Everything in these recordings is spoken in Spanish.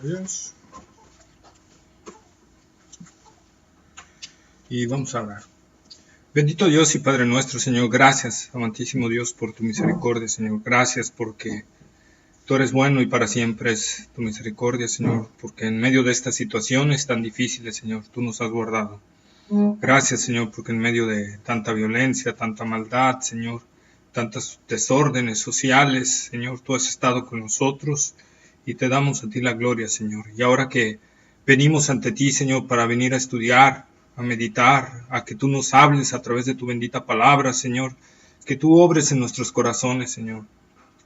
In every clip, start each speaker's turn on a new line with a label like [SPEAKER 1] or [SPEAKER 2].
[SPEAKER 1] Dios. Y vamos a orar. Bendito Dios y Padre nuestro, Señor, gracias, amantísimo Dios, por tu misericordia, Señor. Gracias porque tú eres bueno y para siempre es tu misericordia, Señor, porque en medio de estas situaciones tan difíciles, Señor, tú nos has guardado. Gracias, Señor, porque en medio de tanta violencia, tanta maldad, Señor, tantos desórdenes sociales, Señor, tú has estado con nosotros y te damos a ti la gloria, Señor. Y ahora que venimos ante ti, Señor, para venir a estudiar, a meditar, a que tú nos hables a través de tu bendita palabra, Señor, que tú obres en nuestros corazones, Señor.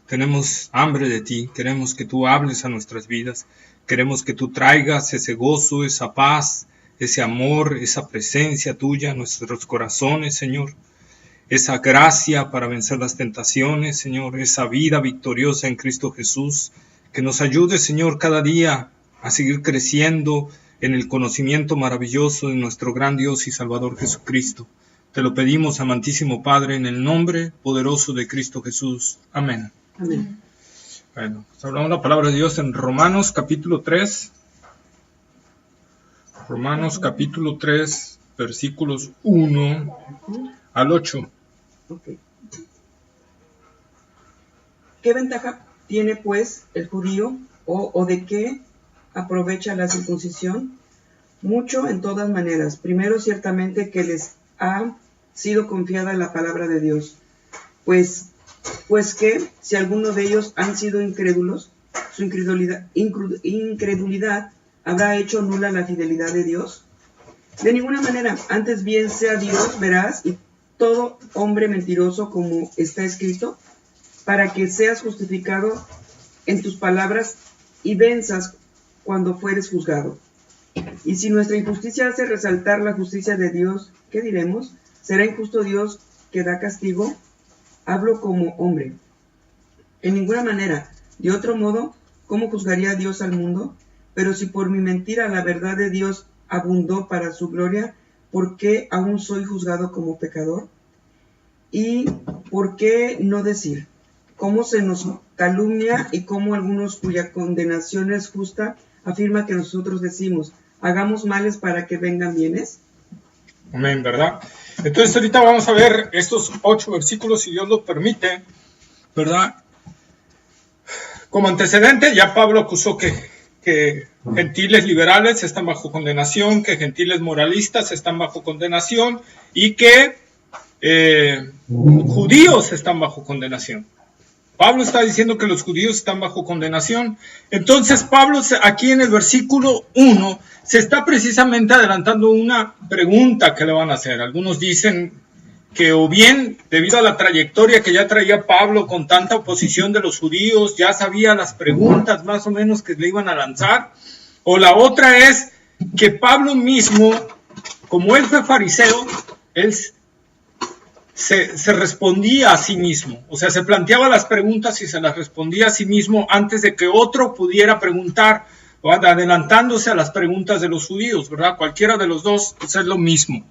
[SPEAKER 1] Tenemos hambre de ti, queremos que tú hables a nuestras vidas, queremos que tú traigas ese gozo, esa paz, ese amor, esa presencia tuya en nuestros corazones, Señor. Esa gracia para vencer las tentaciones, Señor, esa vida victoriosa en Cristo Jesús, que nos ayude, Señor, cada día a seguir creciendo en el conocimiento maravilloso de nuestro gran Dios y Salvador Jesucristo. Te lo pedimos, amantísimo Padre, en el nombre poderoso de Cristo Jesús. Amén.
[SPEAKER 2] Amén.
[SPEAKER 1] Bueno, hablamos la palabra de Dios en Romanos capítulo 3. Romanos capítulo 3, versículos 1 al 8.
[SPEAKER 2] Okay. ¿Qué ventaja tiene pues el judío o de qué aprovecha la circuncisión? Mucho en todas maneras. Primero, ciertamente que les ha sido confiada la palabra de Dios. Pues que si alguno de ellos han sido incrédulos, su incredulidad habrá hecho nula la fidelidad de Dios. De ninguna manera, antes bien sea Dios veraz y todo hombre mentiroso, como está escrito, para que seas justificado en tus palabras y venzas cuando fueres juzgado. Y si nuestra injusticia hace resaltar la justicia de Dios, ¿qué diremos? ¿Será injusto Dios que da castigo? Hablo como hombre. En ninguna manera. De otro modo, ¿cómo juzgaría Dios al mundo? Pero si por mi mentira la verdad de Dios abundó para su gloria, ¿por qué aún soy juzgado como pecador? ¿Y por qué no decir? ¿Cómo se nos calumnia y cómo algunos cuya condenación es justa afirma que nosotros decimos, hagamos males para que vengan bienes?
[SPEAKER 1] Amén, ¿verdad? Entonces ahorita vamos a ver estos 8 versículos, si Dios lo permite, ¿verdad? Como antecedente, ya Pablo acusó que gentiles liberales están bajo condenación, que gentiles moralistas están bajo condenación y que judíos están bajo condenación. Pablo está diciendo que los judíos están bajo condenación. Entonces Pablo aquí en el versículo 1 se está precisamente adelantando una pregunta que le van a hacer. Algunos dicen que o bien debido a la trayectoria que ya traía Pablo con tanta oposición de los judíos, ya sabía las preguntas más o menos que le iban a lanzar. O la otra es que Pablo mismo, como él fue fariseo, él se respondía a sí mismo, o sea, se planteaba las preguntas y se las respondía a sí mismo antes de que otro pudiera preguntar, o adelantándose a las preguntas de los judíos, ¿verdad? Cualquiera de los dos pues, es lo mismo.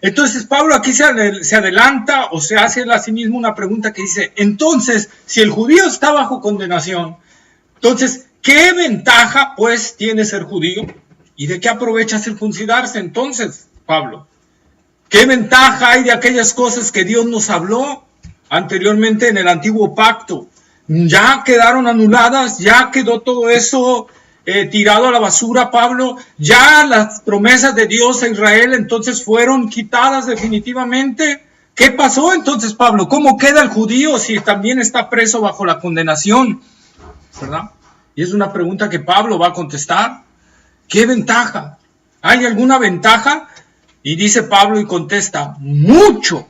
[SPEAKER 1] Entonces Pablo aquí se adelanta o se hace a sí mismo una pregunta que dice, entonces, si el judío está bajo condenación, entonces, ¿qué ventaja pues tiene ser judío? ¿Y de qué aprovecha circuncidarse entonces, Pablo? ¿Qué ventaja hay de aquellas cosas que Dios nos habló anteriormente en el antiguo pacto? Ya quedaron anuladas, ya quedó todo eso tirado a la basura, Pablo. Ya las promesas de Dios a Israel entonces fueron quitadas definitivamente. ¿Qué pasó entonces, Pablo? ¿Cómo queda el judío si también está preso bajo la condenación? ¿Verdad? Y es una pregunta que Pablo va a contestar. ¿Qué ventaja? ¿Hay alguna ventaja? Y dice Pablo y contesta, mucho.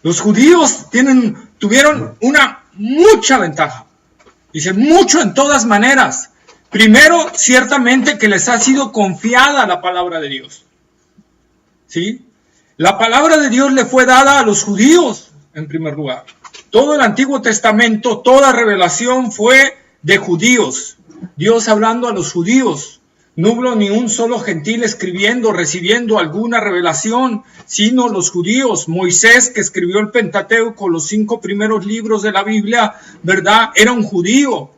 [SPEAKER 1] Los judíos tuvieron una mucha ventaja. Dice, mucho en todas maneras. Primero, ciertamente que les ha sido confiada la palabra de Dios. ¿Sí? La palabra de Dios le fue dada a los judíos, en primer lugar. Todo el Antiguo Testamento, toda revelación fue de judíos. Dios hablando a los judíos. No hubo ni un solo gentil escribiendo, recibiendo alguna revelación, sino los judíos. Moisés, que escribió el Pentateuco, los 5 primeros libros de la Biblia, ¿verdad? Era un judío.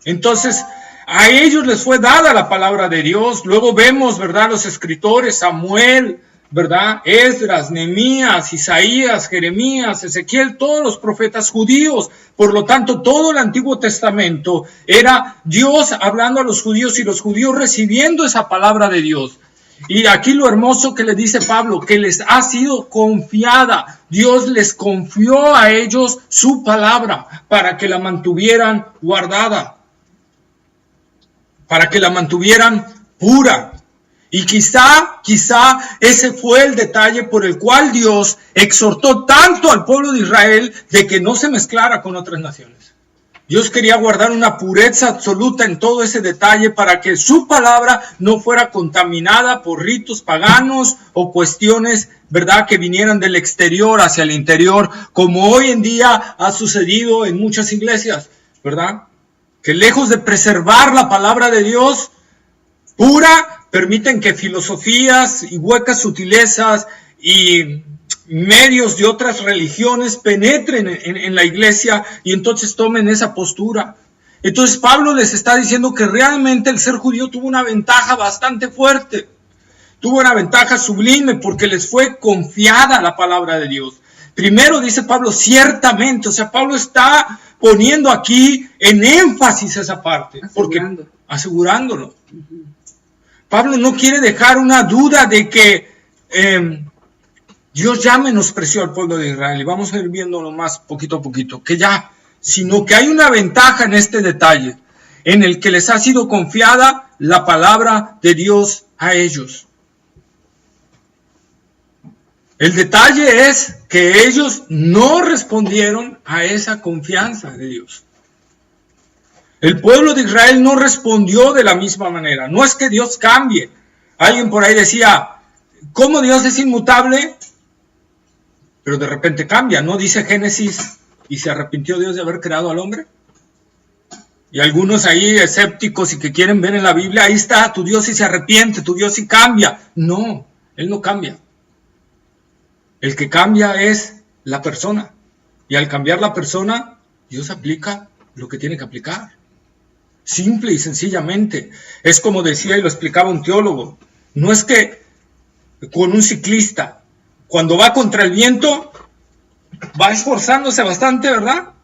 [SPEAKER 1] Entonces, a ellos les fue dada la palabra de Dios. Luego vemos, ¿verdad?, los escritores, Samuel, ¿verdad?, Esdras, Nehemías, Isaías, Jeremías, Ezequiel, todos los profetas judíos. Por lo tanto, todo el Antiguo Testamento era Dios hablando a los judíos y los judíos recibiendo esa palabra de Dios. Y aquí lo hermoso que le dice Pablo, que les ha sido confiada. Dios les confió a ellos su palabra para que la mantuvieran guardada, para que la mantuvieran pura. Y quizá ese fue el detalle por el cual Dios exhortó tanto al pueblo de Israel de que no se mezclara con otras naciones. Dios quería guardar una pureza absoluta en todo ese detalle para que su palabra no fuera contaminada por ritos paganos o cuestiones, ¿verdad?, que vinieran del exterior hacia el interior, como hoy en día ha sucedido en muchas iglesias, ¿verdad? Que lejos de preservar la palabra de Dios pura, permiten que filosofías y huecas sutilezas y medios de otras religiones penetren en la iglesia y entonces tomen esa postura. Entonces Pablo les está diciendo que realmente el ser judío tuvo una ventaja bastante fuerte, tuvo una ventaja sublime porque les fue confiada la palabra de Dios. Primero dice Pablo, ciertamente, o sea, Pablo está poniendo aquí en énfasis esa parte, porque asegurándolo. Pablo no quiere dejar una duda de que Dios ya menospreció al pueblo de Israel, y vamos a ir viéndolo más poquito a poquito, que ya, sino que hay una ventaja en este detalle, en el que les ha sido confiada la palabra de Dios a ellos. El detalle es que ellos no respondieron a esa confianza de Dios. El pueblo de Israel no respondió de la misma manera. No es que Dios cambie. Alguien por ahí decía, ¿cómo Dios es inmutable? Pero de repente cambia, ¿no? Dice Génesis, ¿y se arrepintió Dios de haber creado al hombre? Y algunos ahí escépticos y que quieren ver en la Biblia, ahí está, tu Dios sí se arrepiente, tu Dios sí cambia. No, Él no cambia. El que cambia es la persona. Y al cambiar la persona, Dios aplica lo que tiene que aplicar. Simple y sencillamente. Es como decía y lo explicaba un teólogo. No es que con un ciclista, cuando va contra el viento, va esforzándose bastante, ¿verdad?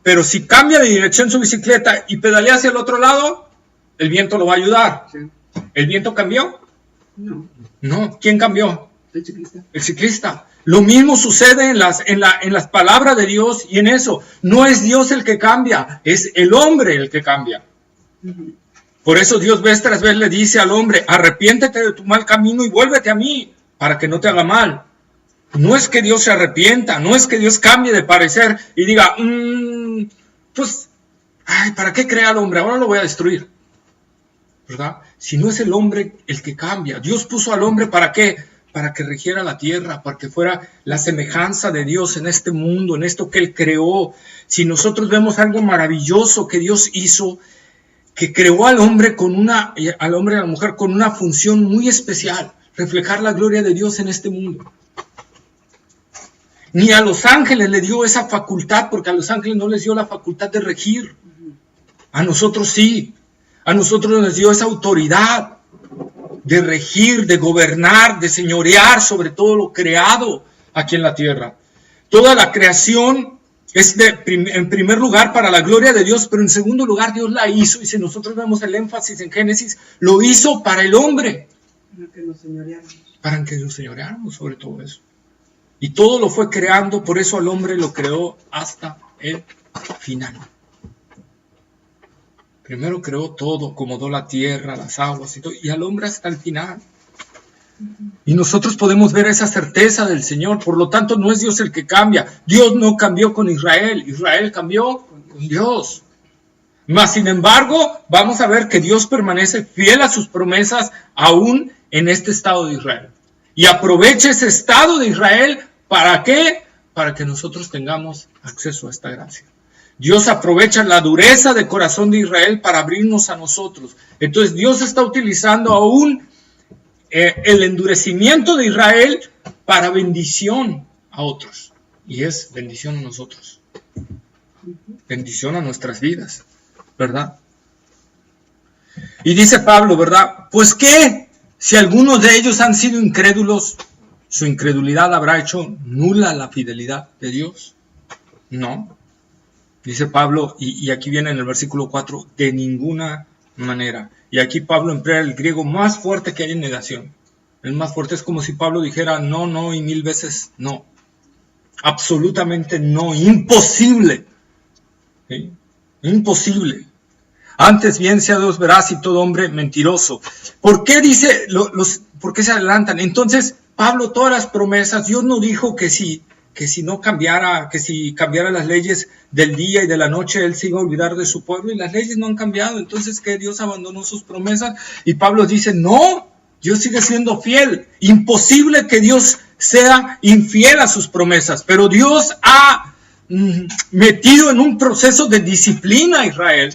[SPEAKER 1] Pero si cambia de dirección su bicicleta y pedalea hacia el otro lado, el viento lo va a ayudar. Sí. ¿El viento cambió?
[SPEAKER 2] No.
[SPEAKER 1] No. ¿Quién cambió?
[SPEAKER 2] El ciclista.
[SPEAKER 1] El ciclista. Lo mismo sucede en las palabras de Dios y en eso. No es Dios el que cambia, es el hombre el que cambia. Uh-huh. Por eso Dios vez tras vez le dice al hombre, arrepiéntete de tu mal camino y vuélvete a mí, para que no te haga mal. No es que Dios se arrepienta, no es que Dios cambie de parecer y diga, pues, ¿para qué crea al hombre? Ahora lo voy a destruir. ¿Verdad? Si no es el hombre el que cambia. Dios puso al hombre ¿para qué? Para que regiera la tierra, para que fuera la semejanza de Dios en este mundo, en esto que Él creó. Si nosotros vemos algo maravilloso que Dios hizo, que creó al hombre y a la mujer con una función muy especial, reflejar la gloria de Dios en este mundo. Ni a los ángeles le dio esa facultad, porque a los ángeles no les dio la facultad de regir. A nosotros sí. A nosotros nos dio esa autoridad de regir, de gobernar, de señorear sobre todo lo creado aquí en la tierra. Toda la creación es en primer lugar para la gloria de Dios, pero en segundo lugar Dios la hizo, y si nosotros vemos el énfasis en Génesis, lo hizo para el hombre.
[SPEAKER 2] Para que nos señoreáramos.
[SPEAKER 1] Para que nos señoreáramos sobre todo eso. Y todo lo fue creando, por eso al hombre lo creó hasta el final. Primero creó todo, acomodó la tierra, las aguas y todo, y al hombre hasta el final. Y nosotros podemos ver esa certeza del Señor. Por lo tanto, no es Dios el que cambia. Dios no cambió con Israel. Israel cambió con Dios. Mas, sin embargo, vamos a ver que Dios permanece fiel a sus promesas aún en este estado de Israel. Y aprovecha ese estado de Israel, ¿para qué? Para que nosotros tengamos acceso a esta gracia. Dios aprovecha la dureza de corazón de Israel para abrirnos a nosotros. Entonces Dios está utilizando aún el endurecimiento de Israel para bendición a otros. Y es bendición a nosotros. Bendición a nuestras vidas. ¿verdad? Y dice Pablo, ¿verdad? Pues ¿qué? Si algunos de ellos han sido incrédulos, ¿su incredulidad habrá hecho nula la fidelidad de Dios? No. Dice Pablo, y aquí viene en el versículo 4, de ninguna manera. Y aquí Pablo emplea el griego más fuerte que hay en negación. El más fuerte es como si Pablo dijera no, no y 1000 veces no. Absolutamente no, imposible. ¿Sí? Imposible. Antes bien sea Dios veraz y todo hombre mentiroso. ¿Por qué dice, por qué se adelantan? Entonces, Pablo, todas las promesas, Dios no dijo que si no cambiara, que si cambiara las leyes del día y de la noche, Él se iba a olvidar de su pueblo, y las leyes no han cambiado. Entonces, ¿qué? Dios abandonó sus promesas, y Pablo dice, no, Dios sigue siendo fiel. Imposible que Dios sea infiel a sus promesas, pero Dios ha metido en un proceso de disciplina a Israel,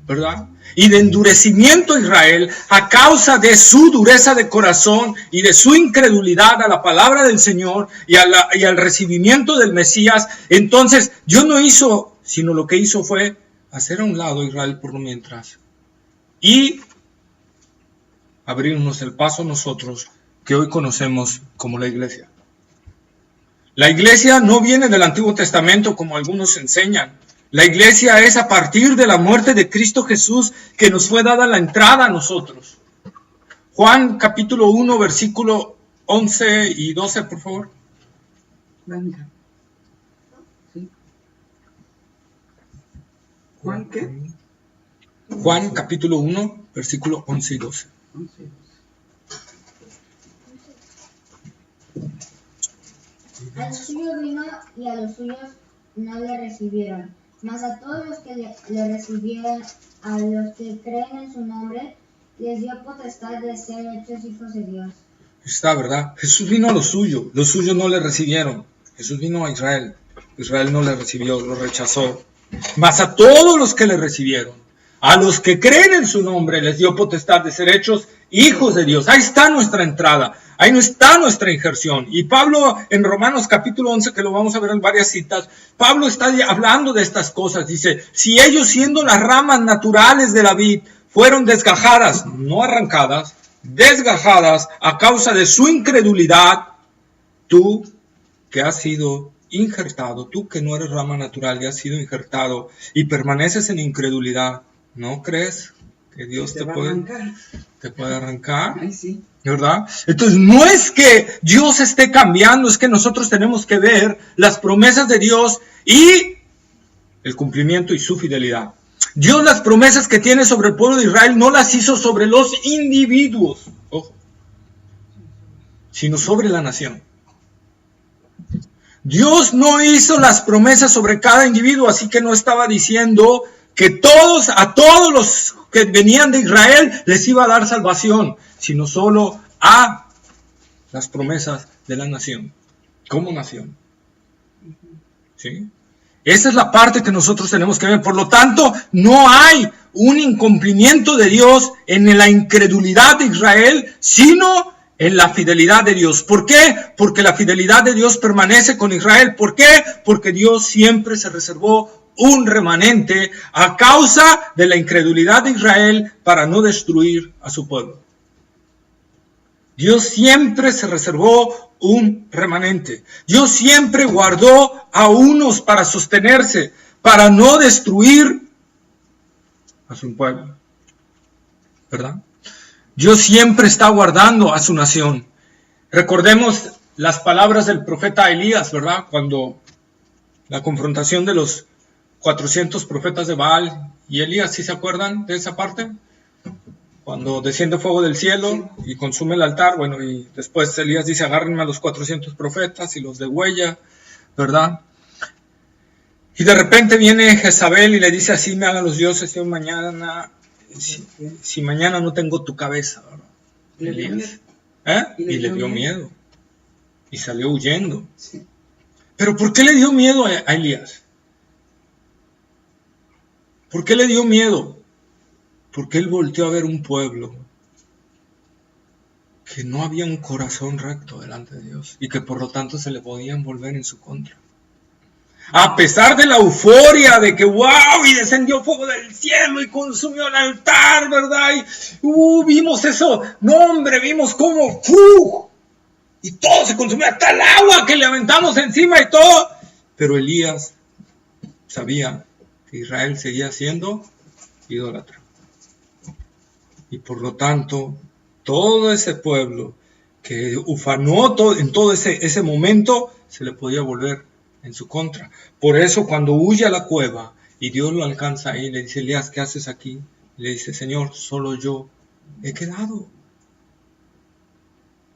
[SPEAKER 1] ¿verdad? Y de endurecimiento a Israel a causa de su dureza de corazón y de su incredulidad a la palabra del Señor y al recibimiento del Mesías. Entonces Dios no hizo, sino lo que hizo fue hacer a un lado a Israel por lo mientras y abrirnos el paso a nosotros, que hoy conocemos como la iglesia. La iglesia no viene del Antiguo Testamento como algunos enseñan. La iglesia es a partir de la muerte de Cristo Jesús que nos fue dada la entrada a nosotros. Juan capítulo 1, versículo 11 y 12, por favor.
[SPEAKER 2] ¿Sí? ¿Juan qué?
[SPEAKER 1] Juan capítulo 1, versículo 11 y 12.
[SPEAKER 2] 11 y 12.
[SPEAKER 3] Al suyo vino y a los suyos no le recibieron. Mas a todos los que le recibieron, a los que creen en su nombre, les dio potestad de ser hechos hijos de Dios.
[SPEAKER 1] Está, ¿verdad? Jesús vino a los suyos no le recibieron. Jesús vino a Israel no le recibió, lo rechazó. Mas a todos los que le recibieron, a los que creen en su nombre, les dio potestad de ser hechos hijos de Dios. Ahí está nuestra entrada, ahí no está nuestra injerción. Y Pablo en Romanos capítulo 11, que lo vamos a ver en varias citas, Pablo está hablando de estas cosas. Dice, si ellos siendo las ramas naturales de la vid fueron desgajadas, no arrancadas, desgajadas a causa de su incredulidad, tú que has sido injertado, tú que no eres rama natural y has sido injertado y permaneces en incredulidad, ¿no crees que Dios te puede arrancar?
[SPEAKER 2] Ay, sí.
[SPEAKER 1] ¿Verdad? Entonces no es que Dios esté cambiando, es que nosotros tenemos que ver las promesas de Dios y el cumplimiento y su fidelidad. Dios las promesas que tiene sobre el pueblo de Israel no las hizo sobre los individuos, ojo, sino sobre la nación. Dios no hizo las promesas sobre cada individuo, así que no estaba diciendo que a todos los que venían de Israel les iba a dar salvación, sino solo a las promesas de la nación, como nación. ¿Sí? Esa es la parte que nosotros tenemos que ver. Por lo tanto, no hay un incumplimiento de Dios en la incredulidad de Israel, sino en la fidelidad de Dios. ¿Por qué? Porque la fidelidad de Dios permanece con Israel. ¿Por qué? Porque Dios siempre se reservó un remanente a causa de la incredulidad de Israel para no destruir a su pueblo. Dios siempre se reservó un remanente. Dios siempre guardó a unos para sostenerse, para no destruir a su pueblo. ¿Verdad? Dios siempre está guardando a su nación. Recordemos las palabras del profeta Elías, ¿verdad? Cuando la confrontación de los 400 profetas de Baal y Elías, ¿sí se acuerdan de esa parte? Cuando desciende fuego del cielo y consume el altar, bueno, y después Elías dice, agárrenme a los 400 profetas y los degüella, ¿verdad? Y de repente viene Jezabel y le dice, así me hagan los dioses si mañana, si mañana no tengo tu cabeza, ¿verdad? Elías. Y le dio miedo. Y salió huyendo.
[SPEAKER 2] Sí.
[SPEAKER 1] ¿Pero por qué le dio miedo a Elías? ¿Por qué le dio miedo? Porque él volteó a ver un pueblo que no había un corazón recto delante de Dios y que por lo tanto se le podían volver en su contra. A pesar de la euforia de que wow, y descendió fuego del cielo y consumió el altar, ¿verdad? Y vimos eso. No, hombre, vimos cómo y todo se consumió, hasta el agua que le aventamos encima y todo. Pero Elías sabía que Israel seguía siendo idólatra. Y por lo tanto, todo ese pueblo que ufanó en todo ese momento, se le podía volver en su contra. Por eso cuando huye a la cueva y Dios lo alcanza ahí, le dice: Elías, ¿qué haces aquí? Le dice: Señor, solo yo he quedado.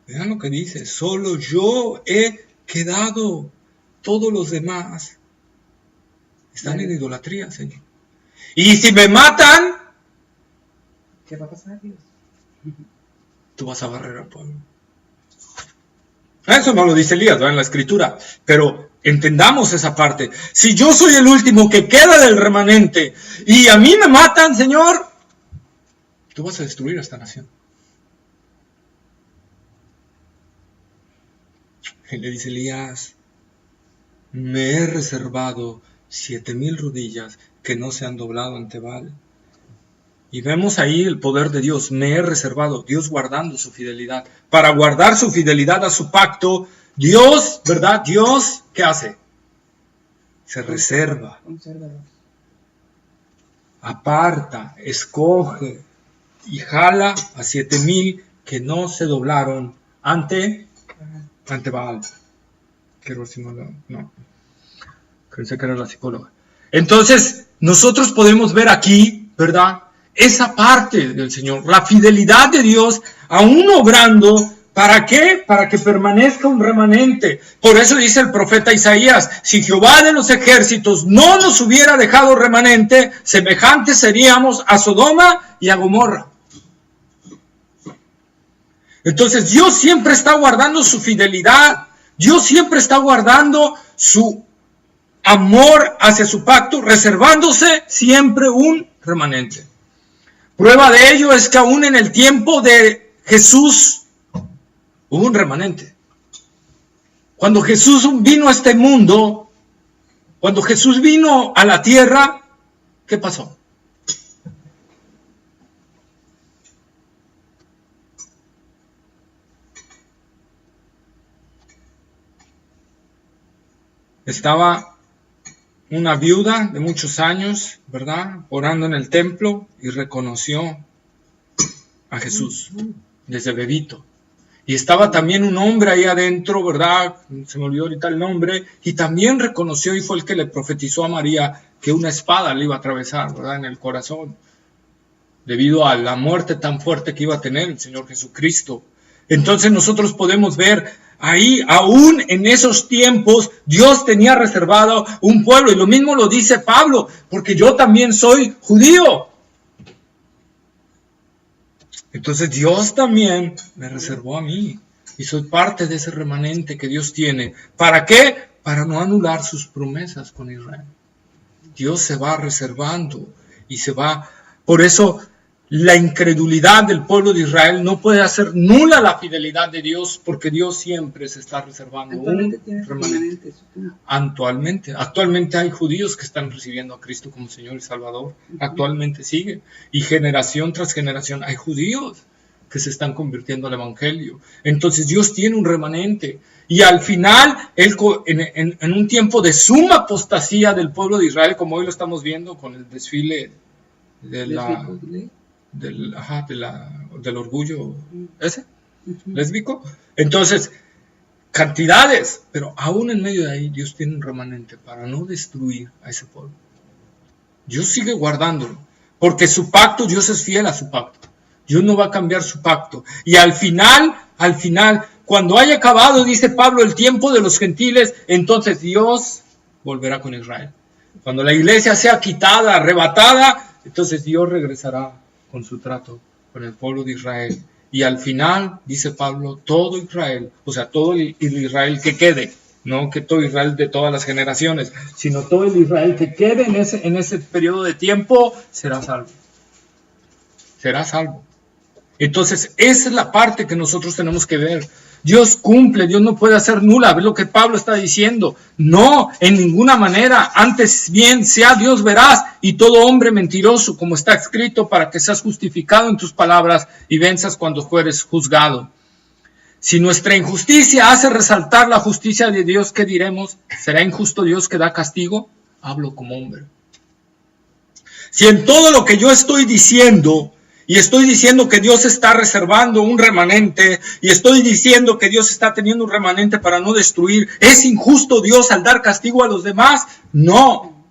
[SPEAKER 1] Vean lo que dice: solo yo he quedado. Todos los demás están en idolatría, Señor. Y si me matan,
[SPEAKER 2] ¿qué va a pasar, Dios?
[SPEAKER 1] Tú vas a barrer al pueblo. Eso no lo dice Elías, ¿verdad? En la escritura, pero entendamos esa parte. Si yo soy el último que queda del remanente y a mí me matan, Señor, tú vas a destruir a esta nación. Y le dice Elías: me he reservado 7,000 rodillas que no se han doblado ante Baal. Y vemos ahí el poder de Dios. Me he reservado, Dios guardando su fidelidad. Para guardar su fidelidad a su pacto, Dios, ¿verdad? Dios, ¿qué hace? Se reserva. Aparta, escoge y jala a 7,000 que no se doblaron ante Baal. Quiero ver si no. Pensé que era la psicóloga. Entonces, nosotros podemos ver aquí, ¿verdad? Esa parte del Señor, la fidelidad de Dios, aún obrando, ¿para qué? Para que permanezca un remanente. Por eso dice el profeta Isaías: si Jehová de los ejércitos no nos hubiera dejado remanente, semejantes seríamos a Sodoma y a Gomorra. Entonces Dios siempre está guardando su fidelidad, Dios siempre está guardando su amor hacia su pacto, reservándose siempre un remanente. Prueba de ello es que aún en el tiempo de Jesús hubo un remanente. Cuando Jesús vino a este mundo, cuando Jesús vino a la tierra, ¿qué pasó? Estaba una viuda de muchos años, ¿verdad?, orando en el templo y reconoció a Jesús desde bebito. Y estaba también un hombre ahí adentro, ¿verdad?, se me olvidó ahorita el nombre, y también reconoció, y fue el que le profetizó a María que una espada le iba a atravesar, ¿verdad?, en el corazón, debido a la muerte tan fuerte que iba a tener el Señor Jesucristo. Entonces nosotros podemos ver ahí, aún en esos tiempos, Dios tenía reservado un pueblo. Y lo mismo lo dice Pablo, porque yo también soy judío. Entonces Dios también me reservó a mí. Y soy parte de ese remanente que Dios tiene. ¿Para qué? Para no anular sus promesas con Israel. Dios se va reservando y se va. Por eso la incredulidad del pueblo de Israel no puede hacer nula la fidelidad de Dios, porque Dios siempre se está reservando un remanente. Actualmente hay judíos que están recibiendo a Cristo como Señor y Salvador. Actualmente sigue. Y generación tras generación hay judíos que se están convirtiendo al Evangelio. Entonces Dios tiene un remanente. Y al final, en un tiempo de suma apostasía del pueblo de Israel, como hoy lo estamos viendo con el desfile del orgullo ese, lésbico. Entonces, cantidades, pero aún en medio de ahí Dios tiene un remanente para no destruir a ese pueblo. Dios sigue guardándolo, porque su pacto, Dios es fiel a su pacto. Dios no va a cambiar su pacto. Y al final, cuando haya acabado, dice Pablo, el tiempo de los gentiles, entonces Dios volverá con Israel. Cuando la iglesia sea quitada, arrebatada, entonces Dios regresará con su trato con el pueblo de Israel. Y al final, dice Pablo, todo Israel, o sea, todo el Israel que quede, no que todo Israel de todas las generaciones, sino todo el Israel que quede en ese periodo de tiempo, será salvo. Será salvo. Entonces, esa es la parte que nosotros tenemos que ver. Dios cumple, Dios no puede hacer nula. ¿Ves lo que Pablo está diciendo? No, en ninguna manera. Antes bien, sea Dios veraz y todo hombre mentiroso, como está escrito, para que seas justificado en tus palabras y venzas cuando fueres juzgado. Si nuestra injusticia hace resaltar la justicia de Dios, ¿qué diremos? ¿Será injusto Dios que da castigo? Hablo como hombre. Si en todo lo que yo estoy diciendo, y estoy diciendo que Dios está reservando un remanente, y estoy diciendo que Dios está teniendo un remanente para no destruir, ¿es injusto Dios al dar castigo a los demás? No.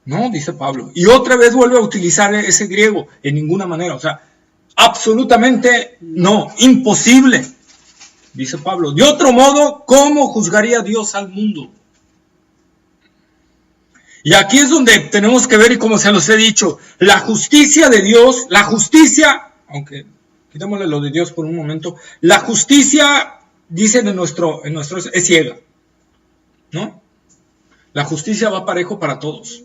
[SPEAKER 1] No, dice Pablo. Y otra vez vuelve a utilizar ese griego, en ninguna manera. O sea, absolutamente no, imposible, dice Pablo. De otro modo, ¿cómo juzgaría Dios al mundo? Y aquí es donde tenemos que ver, y como se los he dicho, la justicia de Dios, la justicia, aunque quitémosle lo de Dios por un momento, la justicia, dicen en nuestro es ciega, ¿no? La justicia va parejo para todos.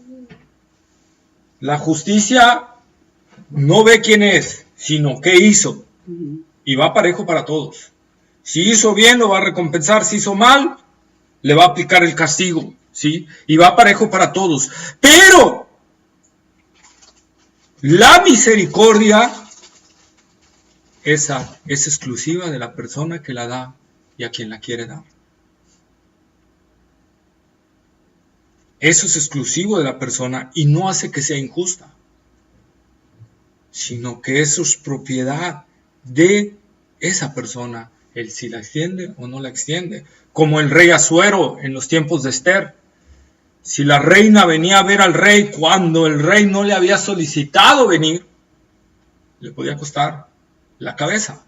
[SPEAKER 1] La justicia no ve quién es, sino qué hizo, y va parejo para todos. Si hizo bien, lo va a recompensar; si hizo mal, le va a aplicar el castigo, ¿sí? Y va parejo para todos. Pero la misericordia, esa es exclusiva de la persona que la da y a quien la quiere dar. Eso es exclusivo de la persona y no hace que sea injusta, sino que eso es propiedad de esa persona, el si la extiende o no la extiende. Como el rey Asuero en los tiempos de Esther. Si la reina venía a ver al rey cuando el rey no le había solicitado venir, le podía costar la cabeza,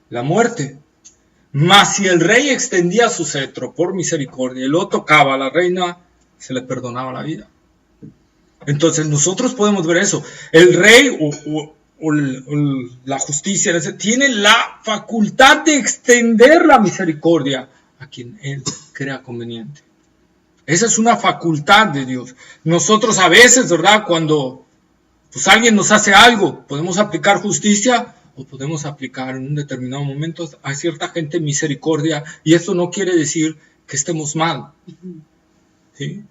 [SPEAKER 1] la muerte. Mas si el rey extendía su cetro por misericordia y lo tocaba a la reina, se le perdonaba la vida. Entonces nosotros podemos ver eso. El rey o la justicia tiene la facultad de extender la misericordia a quien él crea conveniente. Esa es una facultad de Dios. Nosotros a veces, ¿verdad?, cuando pues alguien nos hace algo, podemos aplicar justicia o podemos aplicar en un determinado momento a cierta gente misericordia, y esto no quiere decir que estemos mal, ¿sí?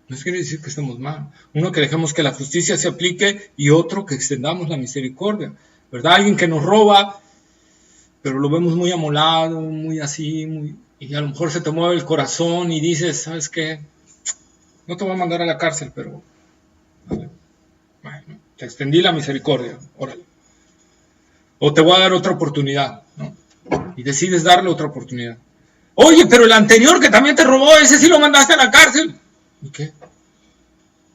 [SPEAKER 1] No quiere decir que estemos mal. Uno, que dejemos que la justicia se aplique, y otro, que extendamos la misericordia, ¿verdad? Alguien que nos roba, pero lo vemos muy amolado, muy así, y a lo mejor se te mueve el corazón y dices, ¿sabes qué? No te voy a mandar a la cárcel, pero bueno, te extendí la misericordia, órale. O te voy a dar otra oportunidad, ¿no? Y decides darle otra oportunidad. Oye, pero el anterior que también te robó, ese sí lo mandaste a la cárcel. ¿Y qué?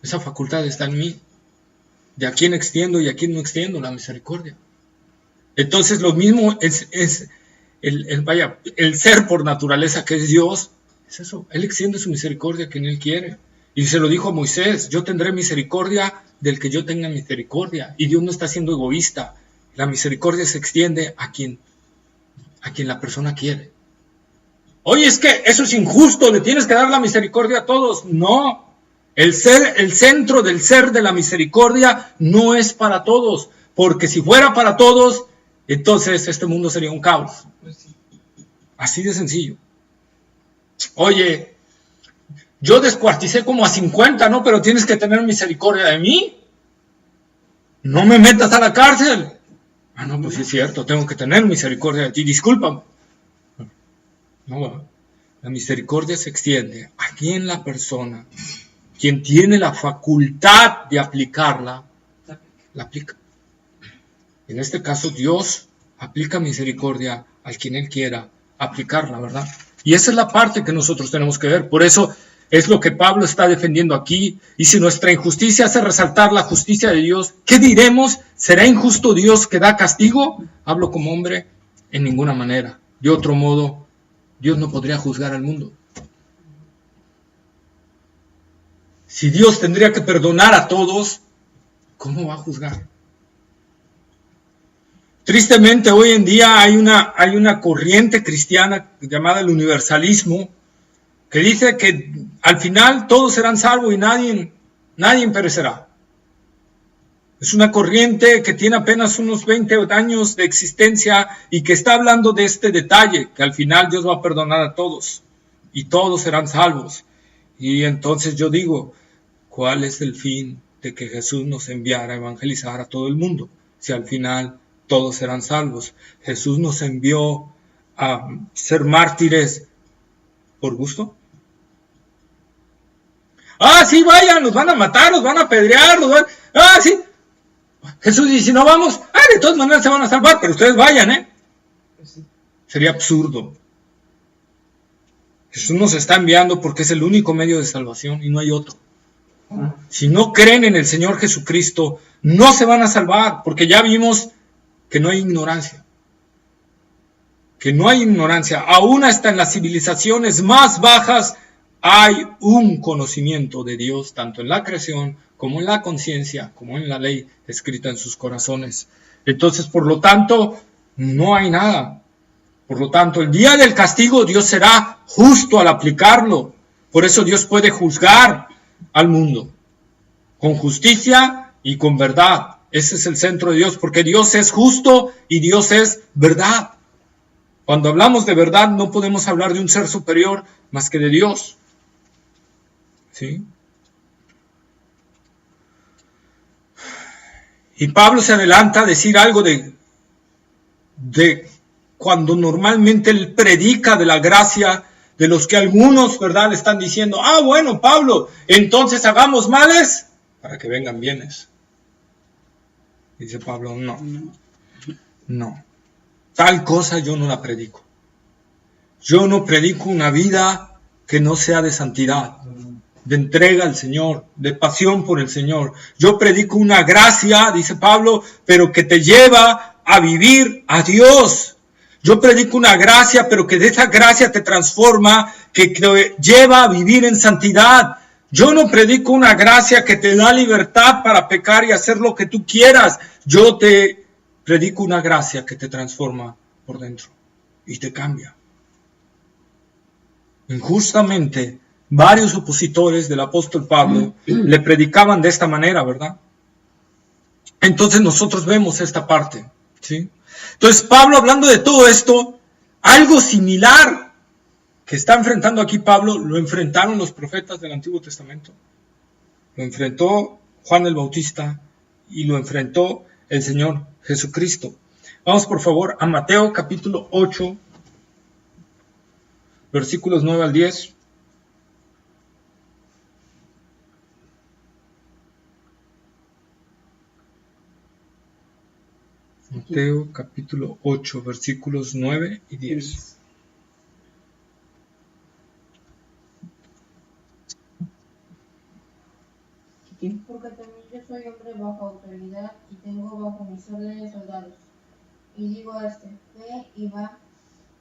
[SPEAKER 1] Esa facultad está en mí, de a quién extiendo y a quién no extiendo la misericordia. Entonces lo mismo es el ser por naturaleza, que es Dios, es eso. Él extiende su misericordia a quien Él quiere. Y se lo dijo a Moisés: yo tendré misericordia del que yo tenga misericordia. Y Dios no está siendo egoísta. La misericordia se extiende a quien la persona quiere. Oye, es que eso es injusto, le tienes que dar la misericordia a todos. No, el centro del ser de la misericordia no es para todos, porque si fuera para todos, entonces este mundo sería un caos. Así de sencillo. Oye, yo descuarticé como a 50, ¿no? Pero tienes que tener misericordia de mí. No me metas a la cárcel. Ah, no, pues sí es cierto, tengo que tener misericordia de ti, discúlpame. No, la misericordia se extiende a quien la persona, quien tiene la facultad de aplicarla, la aplica. En este caso, Dios aplica misericordia al quien Él quiera aplicarla, ¿verdad? Y esa es la parte que nosotros tenemos que ver. Por eso es lo que Pablo está defendiendo aquí. Y si nuestra injusticia hace resaltar la justicia de Dios, ¿qué diremos? ¿Será injusto Dios que da castigo? Hablo como hombre, en ninguna manera. De otro modo, Dios no podría juzgar al mundo. Si Dios tendría que perdonar a todos, ¿cómo va a juzgar? Tristemente, hoy en día hay una corriente cristiana llamada el universalismo, que dice que al final todos serán salvos y nadie perecerá. Es una corriente que tiene apenas unos 20 años de existencia y que está hablando de este detalle, que al final Dios va a perdonar a todos y todos serán salvos. Y entonces yo digo, ¿cuál es el fin de que Jesús nos enviara a evangelizar a todo el mundo? Si al final todos serán salvos. Jesús nos envió a ser mártires por gusto. Ah, sí, vayan, nos van a matar, nos van a apedrear, sí. Jesús dice, si no vamos, de todas maneras se van a salvar, pero ustedes vayan, Sería absurdo. Jesús nos está enviando porque es el único medio de salvación y no hay otro. Si no creen en el Señor Jesucristo, no se van a salvar, porque ya vimos que no hay ignorancia. Que no hay ignorancia. Aún hasta en las civilizaciones más bajas hay un conocimiento de Dios, tanto en la creación, como en la conciencia, como en la ley escrita en sus corazones. Entonces, por lo tanto, no hay nada. Por lo tanto, el día del castigo Dios será justo al aplicarlo. Por eso Dios puede juzgar al mundo con justicia y con verdad. Ese es el centro de Dios, porque Dios es justo y Dios es verdad. Cuando hablamos de verdad no podemos hablar de un ser superior más que de Dios. ¿Sí? Y Pablo se adelanta a decir algo de cuando normalmente él predica de la gracia, de los que algunos, ¿verdad?, le están diciendo, bueno, Pablo, entonces hagamos males para que vengan bienes. Dice Pablo, no. Tal cosa yo no la predico. Yo no predico una vida que no sea de santidad, de entrega al Señor, de pasión por el Señor. Yo predico una gracia, dice Pablo, pero que te lleva a vivir a Dios. Yo predico una gracia, pero que de esa gracia te transforma, que te lleva a vivir en santidad. Yo no predico una gracia que te da libertad para pecar y hacer lo que tú quieras. Yo te predico una gracia que te transforma por dentro y te cambia. Injustamente, varios opositores del apóstol Pablo le predicaban de esta manera, ¿verdad? Entonces nosotros vemos esta parte, ¿sí? Entonces Pablo, hablando de todo esto, algo similar que está enfrentando aquí Pablo, lo enfrentaron los profetas del Antiguo Testamento. Lo enfrentó Juan el Bautista y lo enfrentó el Señor Jesucristo. Vamos por favor a Mateo capítulo 8, versículos 9 al 10. Mateo capítulo 8, versículos 9 y 10.
[SPEAKER 4] Porque también yo soy hombre bajo autoridad y tengo bajo mis órdenes soldados. Y digo a este, ve y va,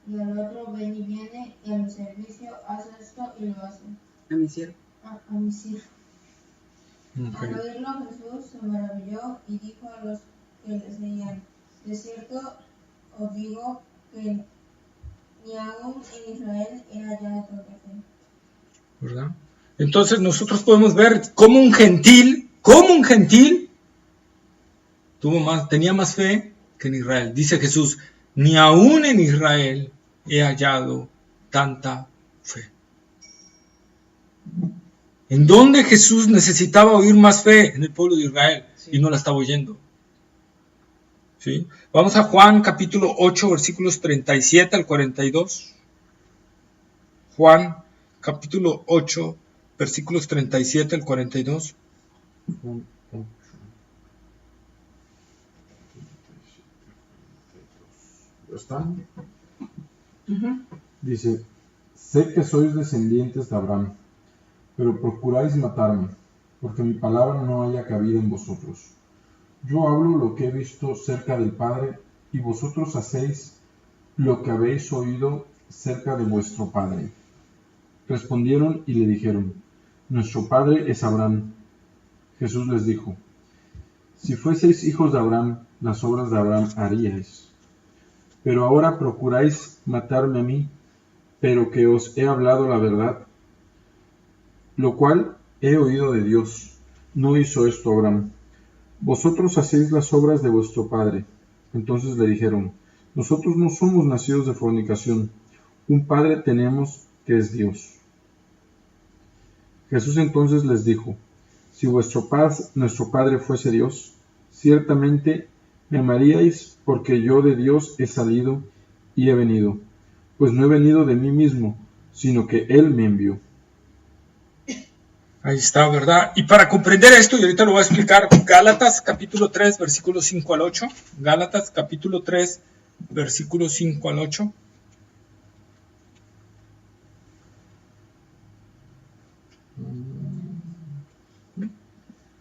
[SPEAKER 4] y al otro, ven y viene, y a mi servicio, haz esto y lo hace.
[SPEAKER 2] A mi siervo.
[SPEAKER 4] A mi siervo.
[SPEAKER 1] Okay.
[SPEAKER 4] Al oírlo Jesús se maravilló y dijo a los que le seguían, de cierto os digo que ni aún en Israel he hallado tanta fe.
[SPEAKER 1] ¿Verdad? Entonces nosotros podemos ver cómo un gentil tenía más fe que en Israel. Dice Jesús, ni aún en Israel he hallado tanta fe. ¿En dónde Jesús necesitaba oír más fe? En el pueblo de Israel, sí. Y no la estaba oyendo. ¿Sí? Vamos a Juan capítulo 8, versículos 37 al 42. Juan capítulo 8, versículos 37 al 42.
[SPEAKER 5] ¿Están? Dice, sé que sois descendientes de Abraham, pero procuráis matarme, porque mi palabra no haya cabida en vosotros. Yo hablo lo que he visto cerca del Padre, y vosotros hacéis lo que habéis oído cerca de vuestro Padre. Respondieron y le dijeron, nuestro Padre es Abraham. Jesús les dijo, si fueseis hijos de Abraham, las obras de Abraham haríais. Pero ahora procuráis matarme a mí, pero que os he hablado la verdad, lo cual he oído de Dios. No hizo esto Abraham. vosotros hacéis las obras de vuestro padre. Entonces le dijeron, nosotros no somos nacidos de fornicación, un padre tenemos que es Dios. Jesús entonces les dijo, si nuestro Padre fuese Dios, ciertamente me amaríais, porque yo de Dios he salido y he venido, pues no he venido de mí mismo, sino que Él me envió.
[SPEAKER 1] Ahí está, ¿verdad? Y para comprender esto, y ahorita lo voy a explicar, Gálatas capítulo 3, versículos 5 al 8. Gálatas capítulo 3, versículos 5 al 8.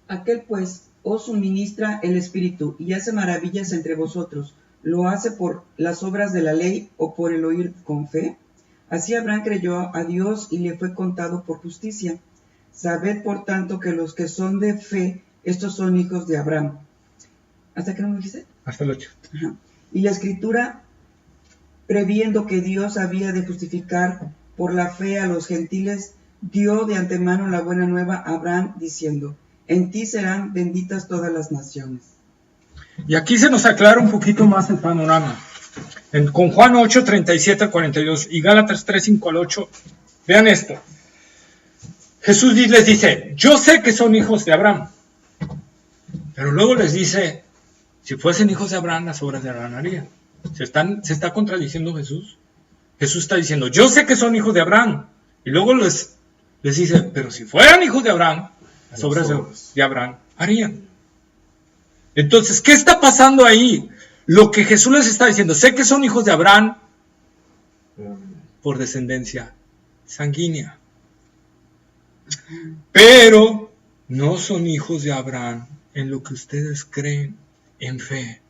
[SPEAKER 2] Aquel pues os suministra el Espíritu y hace maravillas entre vosotros, ¿lo hace por las obras de la ley o por el oír con fe? Así Abraham creyó a Dios y le fue contado por justicia. Sabed por tanto que los que son de fe, estos son hijos de Abraham. ¿Hasta qué no me dijiste?
[SPEAKER 1] Hasta el 8.
[SPEAKER 2] Ajá. Y la Escritura, previendo que Dios había de justificar por la fe a los gentiles, dio de antemano la buena nueva a Abraham, diciendo, en ti serán benditas todas las naciones.
[SPEAKER 1] Y aquí se nos aclara un poquito más el panorama. Con Juan 8, 37 al 42 y Gálatas 3, 5 al 8, vean esto. Jesús les dice, yo sé que son hijos de Abraham. Pero luego les dice, si fuesen hijos de Abraham, las obras de Abraham harían. ¿Se está contradiciendo Jesús? Jesús está diciendo, yo sé que son hijos de Abraham. Y luego les dice, pero si fueran hijos de Abraham, las obras de Abraham harían. Entonces, ¿qué está pasando ahí? Lo que Jesús les está diciendo, sé que son hijos de Abraham por descendencia sanguínea. Pero no son hijos de Abraham en lo que ustedes creen, en fe.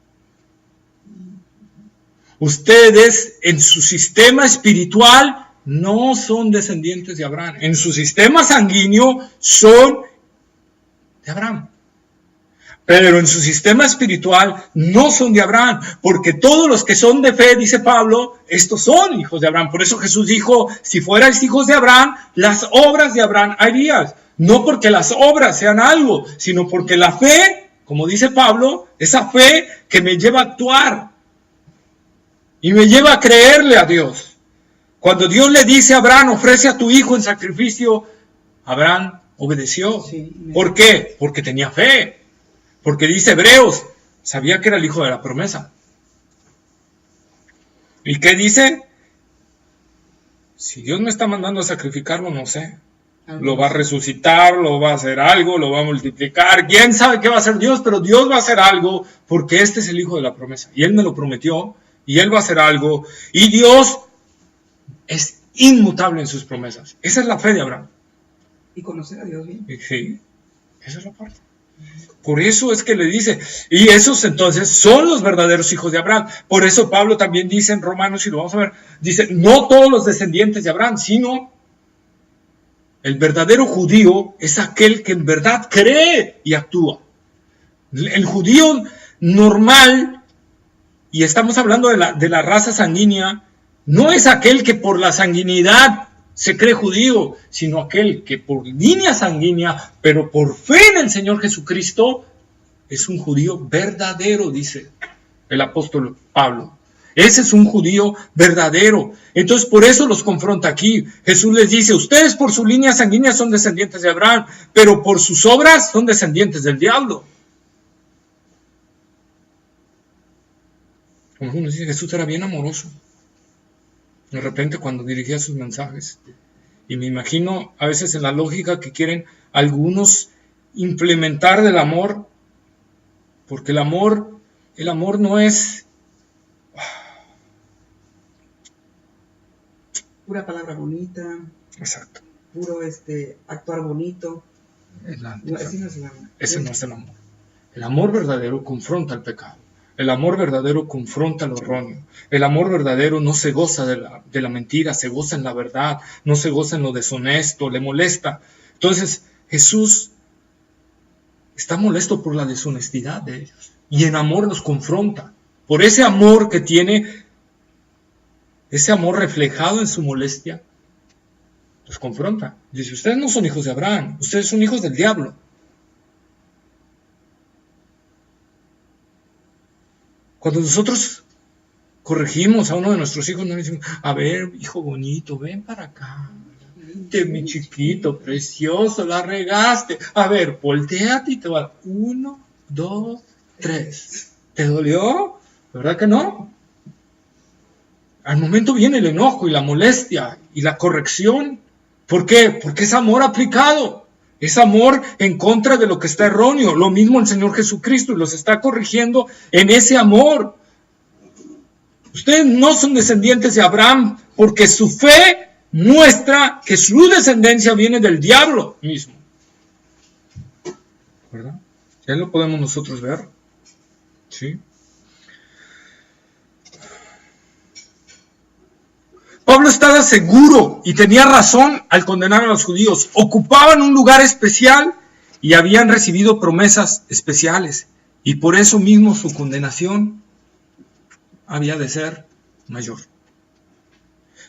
[SPEAKER 1] Ustedes en su sistema espiritual no son descendientes de Abraham. En su sistema sanguíneo son de Abraham. Pero en su sistema espiritual no son de Abraham, porque todos los que son de fe, dice Pablo, estos son hijos de Abraham. Por eso Jesús dijo, si fuerais hijos de Abraham, las obras de Abraham harías. No porque las obras sean algo, sino porque la fe, como dice Pablo, esa fe que me lleva a actuar y me lleva a creerle a Dios. Cuando Dios le dice a Abraham, ofrece a tu hijo en sacrificio, Abraham obedeció.
[SPEAKER 2] Sí.
[SPEAKER 1] ¿Por qué? Porque tenía fe. Porque dice Hebreos, sabía que era el hijo de la promesa. ¿Y qué dice? Si Dios me está mandando a sacrificarlo, no sé. Lo va a resucitar, lo va a hacer algo, lo va a multiplicar. ¿Quién sabe qué va a hacer Dios? Pero Dios va a hacer algo porque este es el hijo de la promesa. Y Él me lo prometió y Él va a hacer algo. Y Dios es inmutable en sus promesas. Esa es la fe de Abraham.
[SPEAKER 2] Y conocer a Dios bien.
[SPEAKER 1] Sí, esa es la parte. Por eso es que le dice, y esos entonces son los verdaderos hijos de Abraham. Por eso Pablo también dice en Romanos, y lo vamos a ver, dice, no todos los descendientes de Abraham, sino el verdadero judío es aquel que en verdad cree y actúa. El judío normal, y estamos hablando de la raza sanguínea, no es aquel que por la sanguinidad se cree judío, sino aquel que por línea sanguínea, pero por fe en el Señor Jesucristo, es un judío verdadero, dice el apóstol Pablo. Ese es un judío verdadero. Entonces por eso los confronta aquí. Jesús les dice, ustedes por su línea sanguínea son descendientes de Abraham, pero por sus obras son descendientes del diablo. Como uno dice, Jesús era bien amoroso. De repente cuando dirigía sus mensajes. Y me imagino a veces en la lógica que quieren algunos implementar del amor, porque el amor no es
[SPEAKER 2] Pura palabra bonita.
[SPEAKER 1] exacto.
[SPEAKER 2] Puro actuar bonito. Así no es el amor.
[SPEAKER 1] Ese no es el amor. El amor verdadero confronta el pecado. El amor verdadero confronta lo erróneo. El amor verdadero no se goza de la mentira, se goza en la verdad, no se goza en lo deshonesto, le molesta. Entonces Jesús está molesto por la deshonestidad de ellos y en amor los confronta. Por ese amor que tiene, ese amor reflejado en su molestia, los confronta. Dice, ustedes no son hijos de Abraham, ustedes son hijos del diablo. Cuando nosotros corregimos a uno de nuestros hijos, no le decimos, a ver, hijo bonito, ven para acá. Mi chiquito, precioso, la regaste. A ver, volteate y te va. 1, 2, 3. ¿Te dolió? ¿Verdad que no? Al momento viene el enojo y la molestia y la corrección. ¿Por qué? Porque es amor aplicado. Es amor en contra de lo que está erróneo. Lo mismo el Señor Jesucristo, y los está corrigiendo en ese amor. Ustedes no son descendientes de Abraham porque su fe muestra que su descendencia viene del diablo mismo. ¿Verdad? Ya lo podemos nosotros ver. ¿Sí? Pablo estaba seguro y tenía razón al condenar a los judíos. Ocupaban un lugar especial y habían recibido promesas especiales. Y por eso mismo su condenación había de ser mayor.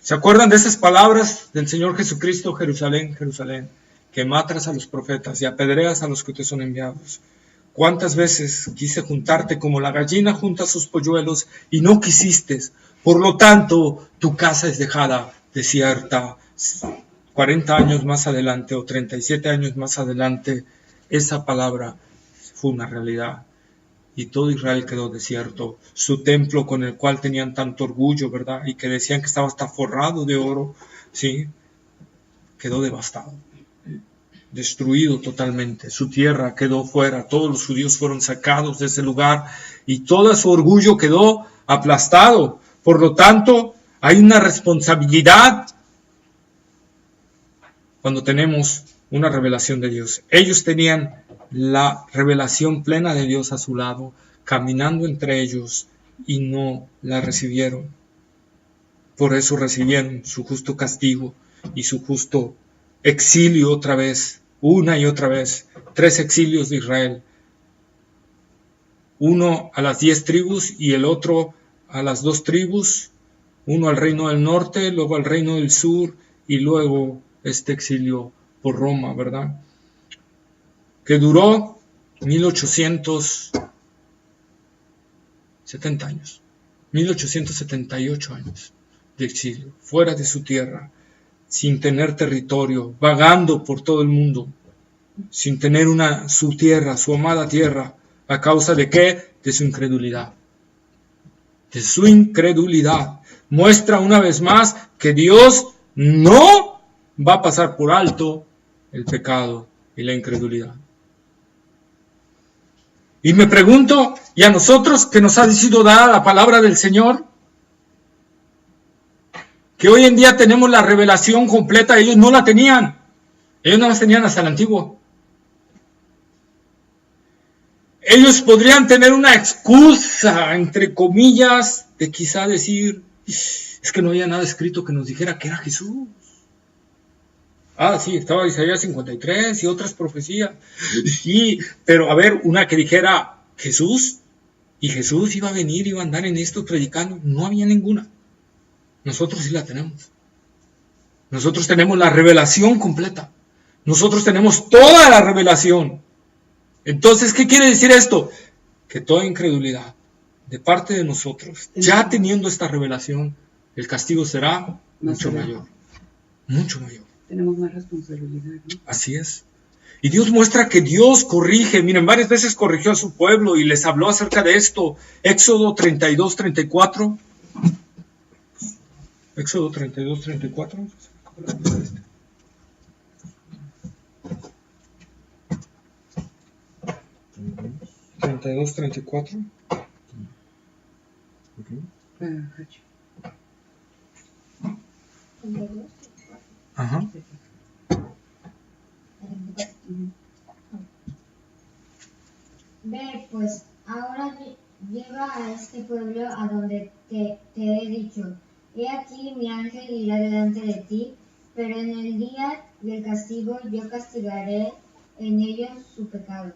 [SPEAKER 1] ¿Se acuerdan de esas palabras del Señor Jesucristo? Jerusalén, Jerusalén, que matas a los profetas y apedreas a los que te son enviados. ¿Cuántas veces quise juntarte como la gallina junta sus polluelos y no quisiste? Por lo tanto, tu casa es dejada desierta. 40 años más adelante o 37 años más adelante, esa palabra fue una realidad. Y todo Israel quedó desierto. Su templo con el cual tenían tanto orgullo, ¿verdad? Y que decían que estaba hasta forrado de oro, ¿sí? Quedó devastado. Destruido totalmente. Su tierra quedó fuera. Todos los judíos fueron sacados de ese lugar. Y todo su orgullo quedó aplastado. Por lo tanto, hay una responsabilidad cuando tenemos una revelación de Dios. Ellos tenían la revelación plena de Dios a su lado, caminando entre ellos, y no la recibieron. Por eso recibieron su justo castigo y su justo exilio otra vez, una y otra vez. 3 exilios de Israel. Uno a las 10 tribus y el otro a las 2 tribus. Uno al reino del norte, luego al reino del sur y luego este exilio por Roma, ¿verdad? Que duró 1870 años, 1878 años de exilio, fuera de su tierra, sin tener territorio, vagando por todo el mundo, sin tener su tierra, su amada tierra, ¿a causa de qué? De su incredulidad. De su incredulidad. Muestra una vez más que Dios no va a pasar por alto el pecado y la incredulidad. Y me pregunto, ¿y a nosotros que nos ha sido dada la palabra del Señor? Que hoy en día tenemos la revelación completa, ellos no la tenían. Ellos no la tenían hasta el antiguo. Ellos podrían tener una excusa, entre comillas, de quizá decir, es que no había nada escrito que nos dijera que era Jesús. Ah, sí, estaba Isaías 53 y otras profecías. Sí, pero a ver, una que dijera Jesús, y Jesús iba a venir, iba a andar en esto predicando, no había ninguna. Nosotros sí la tenemos. Nosotros tenemos la revelación completa. Nosotros tenemos toda la revelación. Entonces, ¿qué quiere decir esto? Que toda incredulidad de parte de nosotros, ya teniendo esta revelación, el castigo será mucho mayor. Mucho mayor.
[SPEAKER 2] Tenemos más responsabilidad, ¿no?
[SPEAKER 1] Así es. Y Dios muestra que Dios corrige. Miren, varias veces corrigió a su pueblo y les habló acerca de esto. Éxodo 32, 34. Éxodo 32, 34. 32, 34. Ajá.
[SPEAKER 3] Ve, pues, ahora lleva a este pueblo a donde te he dicho. He aquí mi ángel irá delante de ti, pero en el día del castigo yo castigaré en ellos su pecado.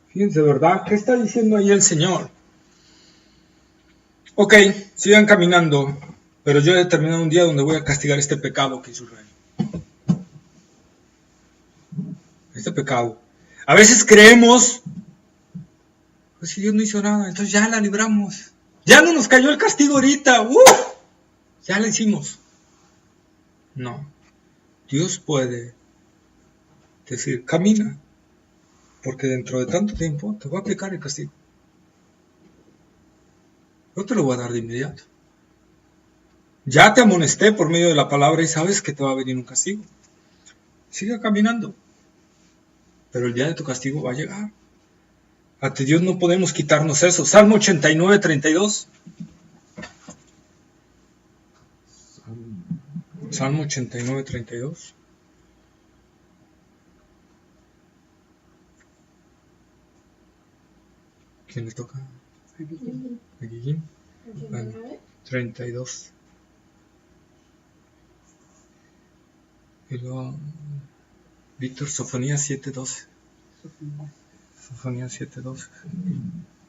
[SPEAKER 1] Fíjense, ¿verdad? ¿Qué está diciendo ahí el Señor? Ok, sigan caminando, pero yo he determinado un día donde voy a castigar este pecado que hizo Israel. Este pecado. A veces creemos Pues si Dios no hizo nada, entonces ya la libramos. Ya no nos cayó el castigo ahorita. Ya la hicimos. No. Dios puede decir, camina, porque dentro de tanto tiempo te voy a aplicar el castigo. No te lo voy a dar de inmediato. Ya te amonesté por medio de la palabra y sabes que te va a venir un castigo. Sigue caminando. Pero el día de tu castigo va a llegar. Ante Dios no podemos quitarnos eso. Salmo 89, 32. Salmo 89, 32. ¿Quién le toca? Aquí. 32. Y luego, Víctor, Sofonías 7:12. Sofonías 7:12.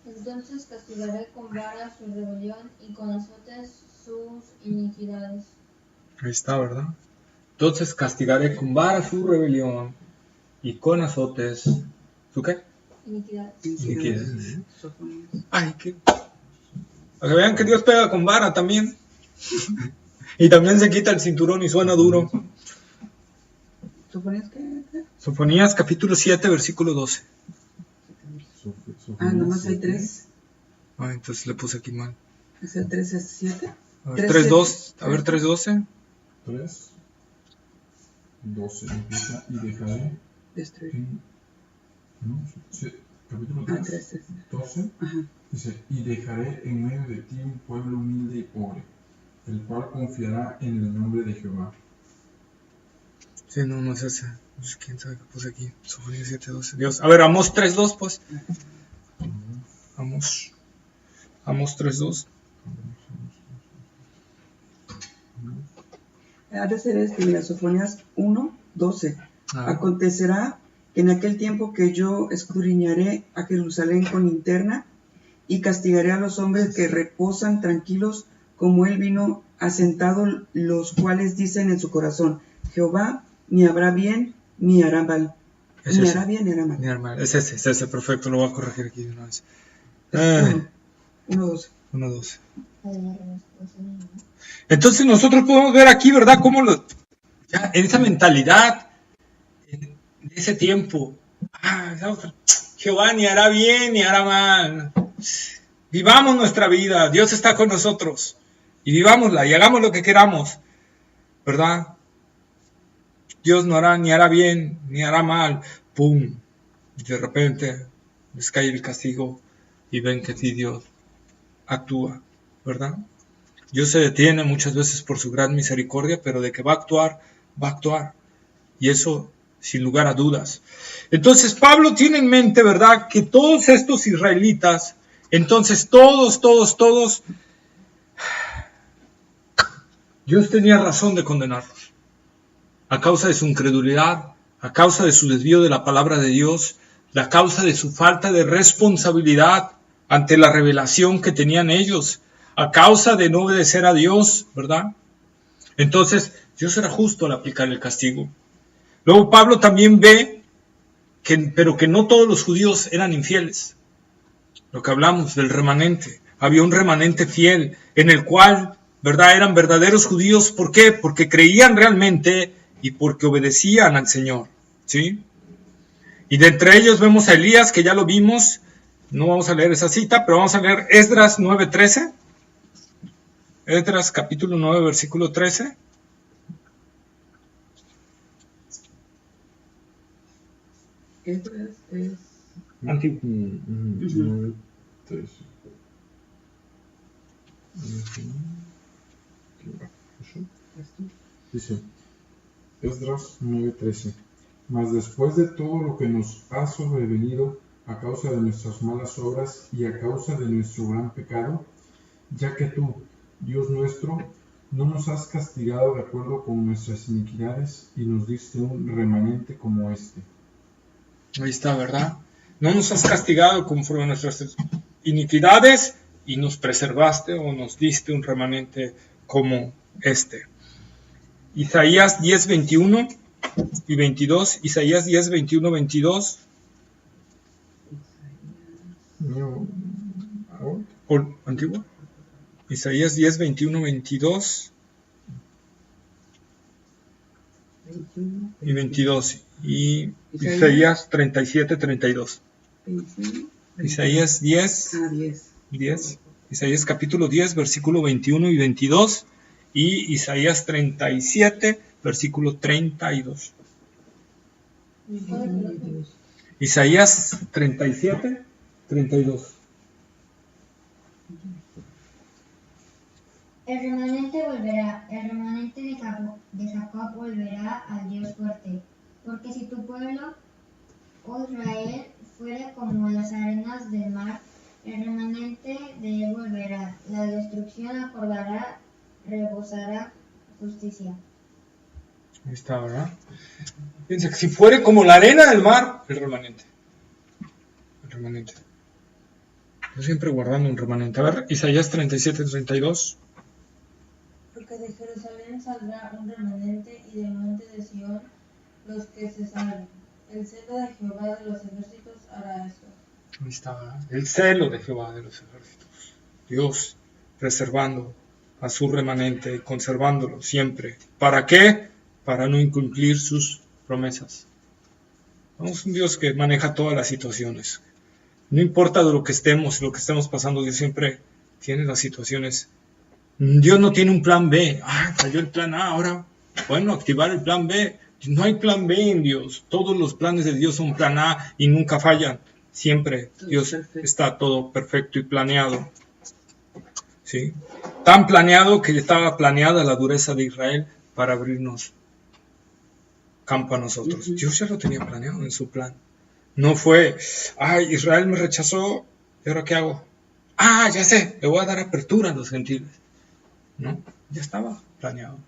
[SPEAKER 4] Entonces castigaré con vara su rebelión y con azotes sus iniquidades.
[SPEAKER 1] Ahí está, ¿verdad? Entonces castigaré con vara su rebelión y con azotes. ¿Su qué? Iniquidades. Ay, qué. Para que vean que Dios pega con vara también. Y también se quita el cinturón y suena duro.
[SPEAKER 2] ¿Sofonías qué?
[SPEAKER 1] Sofonías capítulo 7, versículo 12.
[SPEAKER 2] Nomás hay 3.
[SPEAKER 1] Entonces le puse aquí mal.
[SPEAKER 2] ¿Es el 3, es 7?
[SPEAKER 1] A ver, 3.2. A ver, 3.12.
[SPEAKER 5] 3:12 empieza y dejaré
[SPEAKER 2] Destruir.
[SPEAKER 5] Capítulo 3, 12. Dice, y dejaré en medio de ti un pueblo humilde y pobre, el cual confiará en el nombre de Jehová.
[SPEAKER 1] Sí, no es ese. Pues, ¿quién sabe qué puse aquí? Sofonías 7:12. Dios. A ver, Amós 3.2, pues. Amós 3.2.
[SPEAKER 2] Ha de ser mira, Sofonías 1:12. Acontecerá que en aquel tiempo que yo escudriñaré a Jerusalén con linterna y castigaré a los hombres que reposan tranquilos como el vino asentado, los cuales dicen en su corazón, Jehová ni habrá bien ni hará mal. Ni hará bien ni hará mal.
[SPEAKER 1] Es ese, perfecto, lo voy a corregir aquí de una vez. 1:12. Entonces nosotros podemos ver aquí, ¿verdad? Cómo ya en esa mentalidad de ese tiempo, Jehová ni hará bien ni hará mal. Vivamos nuestra vida, Dios está con nosotros y vivámosla y hagamos lo que queramos, ¿verdad? Dios no hará ni hará bien ni hará mal. ¡Pum! Y de repente les cae el castigo y ven que sí Dios actúa, ¿verdad? Dios se detiene muchas veces por su gran misericordia, pero de que va a actuar, va a actuar. Y eso sin lugar a dudas. Entonces Pablo tiene en mente, ¿verdad?, que todos estos israelitas, entonces todos, Dios tenía razón de condenarlos. A causa de su incredulidad, a causa de su desvío de la palabra de Dios, a causa de su falta de responsabilidad ante la revelación que tenían ellos, a causa de no obedecer a Dios, ¿verdad? Entonces, Dios era justo al aplicar el castigo. Luego Pablo también ve pero que no todos los judíos eran infieles. Lo que hablamos del remanente. Había un remanente fiel en el cual, ¿verdad?, eran verdaderos judíos. ¿Por qué? Porque creían realmente y porque obedecían al Señor, ¿sí? Y de entre ellos vemos a Elías, que ya lo vimos. No vamos a leer esa cita, pero vamos a leer Esdras 9:13. Esdras capítulo 9, versículo 13.
[SPEAKER 2] Esdras es
[SPEAKER 1] Antiguo.
[SPEAKER 5] 13. Dice, Esdras 9:13. Mas después de todo lo que nos ha sobrevenido a causa de nuestras malas obras y a causa de nuestro gran pecado, ya que tú, Dios nuestro, no nos has castigado de acuerdo con nuestras iniquidades y nos diste un remanente como este.
[SPEAKER 1] Ahí está, ¿verdad? No nos has castigado conforme a nuestras iniquidades y nos preservaste o nos diste un remanente como este. Isaías 10:21 y 22. Isaías 10:21, 22.
[SPEAKER 5] mío, ahora.
[SPEAKER 1] Antiguo. Isaías 10, 21, 22 y 22. Y Isaías 37, 32. Isaías 10. 10. Isaías capítulo 10, versículo 21 y 22. Y Isaías 37, versículo 32. Isaías 37, 32.
[SPEAKER 3] El remanente volverá, el remanente de Jacob volverá al Dios fuerte, porque si tu pueblo, oh Israel, fuere como las arenas del mar, el remanente de él volverá, la destrucción acordará, rebosará justicia.
[SPEAKER 1] Ahí está, ¿verdad? Fíjense que si fuere como la arena del mar, el remanente. El remanente. Yo siempre guardando un remanente. A ver, Isaías 37, 32.
[SPEAKER 4] Porque de Jerusalén saldrá un remanente y del monte de Sión los que se salven. El celo de Jehová de los ejércitos hará esto.
[SPEAKER 1] Ahí está, ¿verdad? El celo de Jehová de los ejércitos. Dios preservando a su remanente, conservándolo siempre. ¿Para qué? Para no incumplir sus promesas. Es un Dios que maneja todas las situaciones. No importa de lo que estemos pasando, Dios siempre tiene las situaciones. Dios no tiene un plan B. Falló el plan A, ahora, bueno, activar el plan B. No hay plan B en Dios. Todos los planes de Dios son plan A y nunca fallan. Siempre Dios está todo perfecto y planeado. ¿Sí? Tan planeado que estaba planeada la dureza de Israel para abrirnos campo a nosotros. Dios ya lo tenía planeado en su plan. No fue, Israel me rechazó, ¿y ahora qué hago? Ya sé, le voy a dar apertura a los gentiles. No, ya estaba planeado.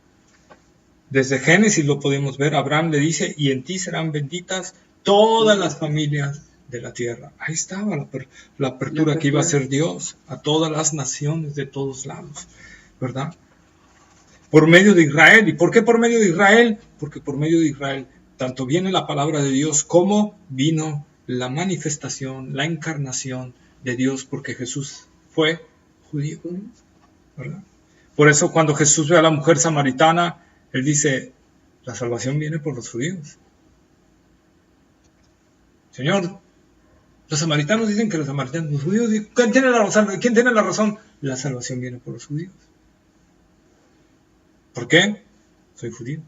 [SPEAKER 1] Desde Génesis lo podemos ver. Abraham le dice, y en ti serán benditas todas las familias de la tierra. Ahí estaba la apertura que iba a hacer Dios a todas las naciones de todos lados, ¿verdad? Por medio de Israel. ¿Y por qué por medio de Israel? Porque por medio de Israel tanto viene la palabra de Dios como vino la manifestación, la encarnación de Dios, porque Jesús fue judío, ¿verdad? Por eso cuando Jesús ve a la mujer samaritana, Él dice, la salvación viene por los judíos. Señor, los samaritanos dicen que los judíos, ¿quién tiene la razón? ¿Quién tiene la razón? La salvación viene por los judíos. ¿Por qué? Soy judío.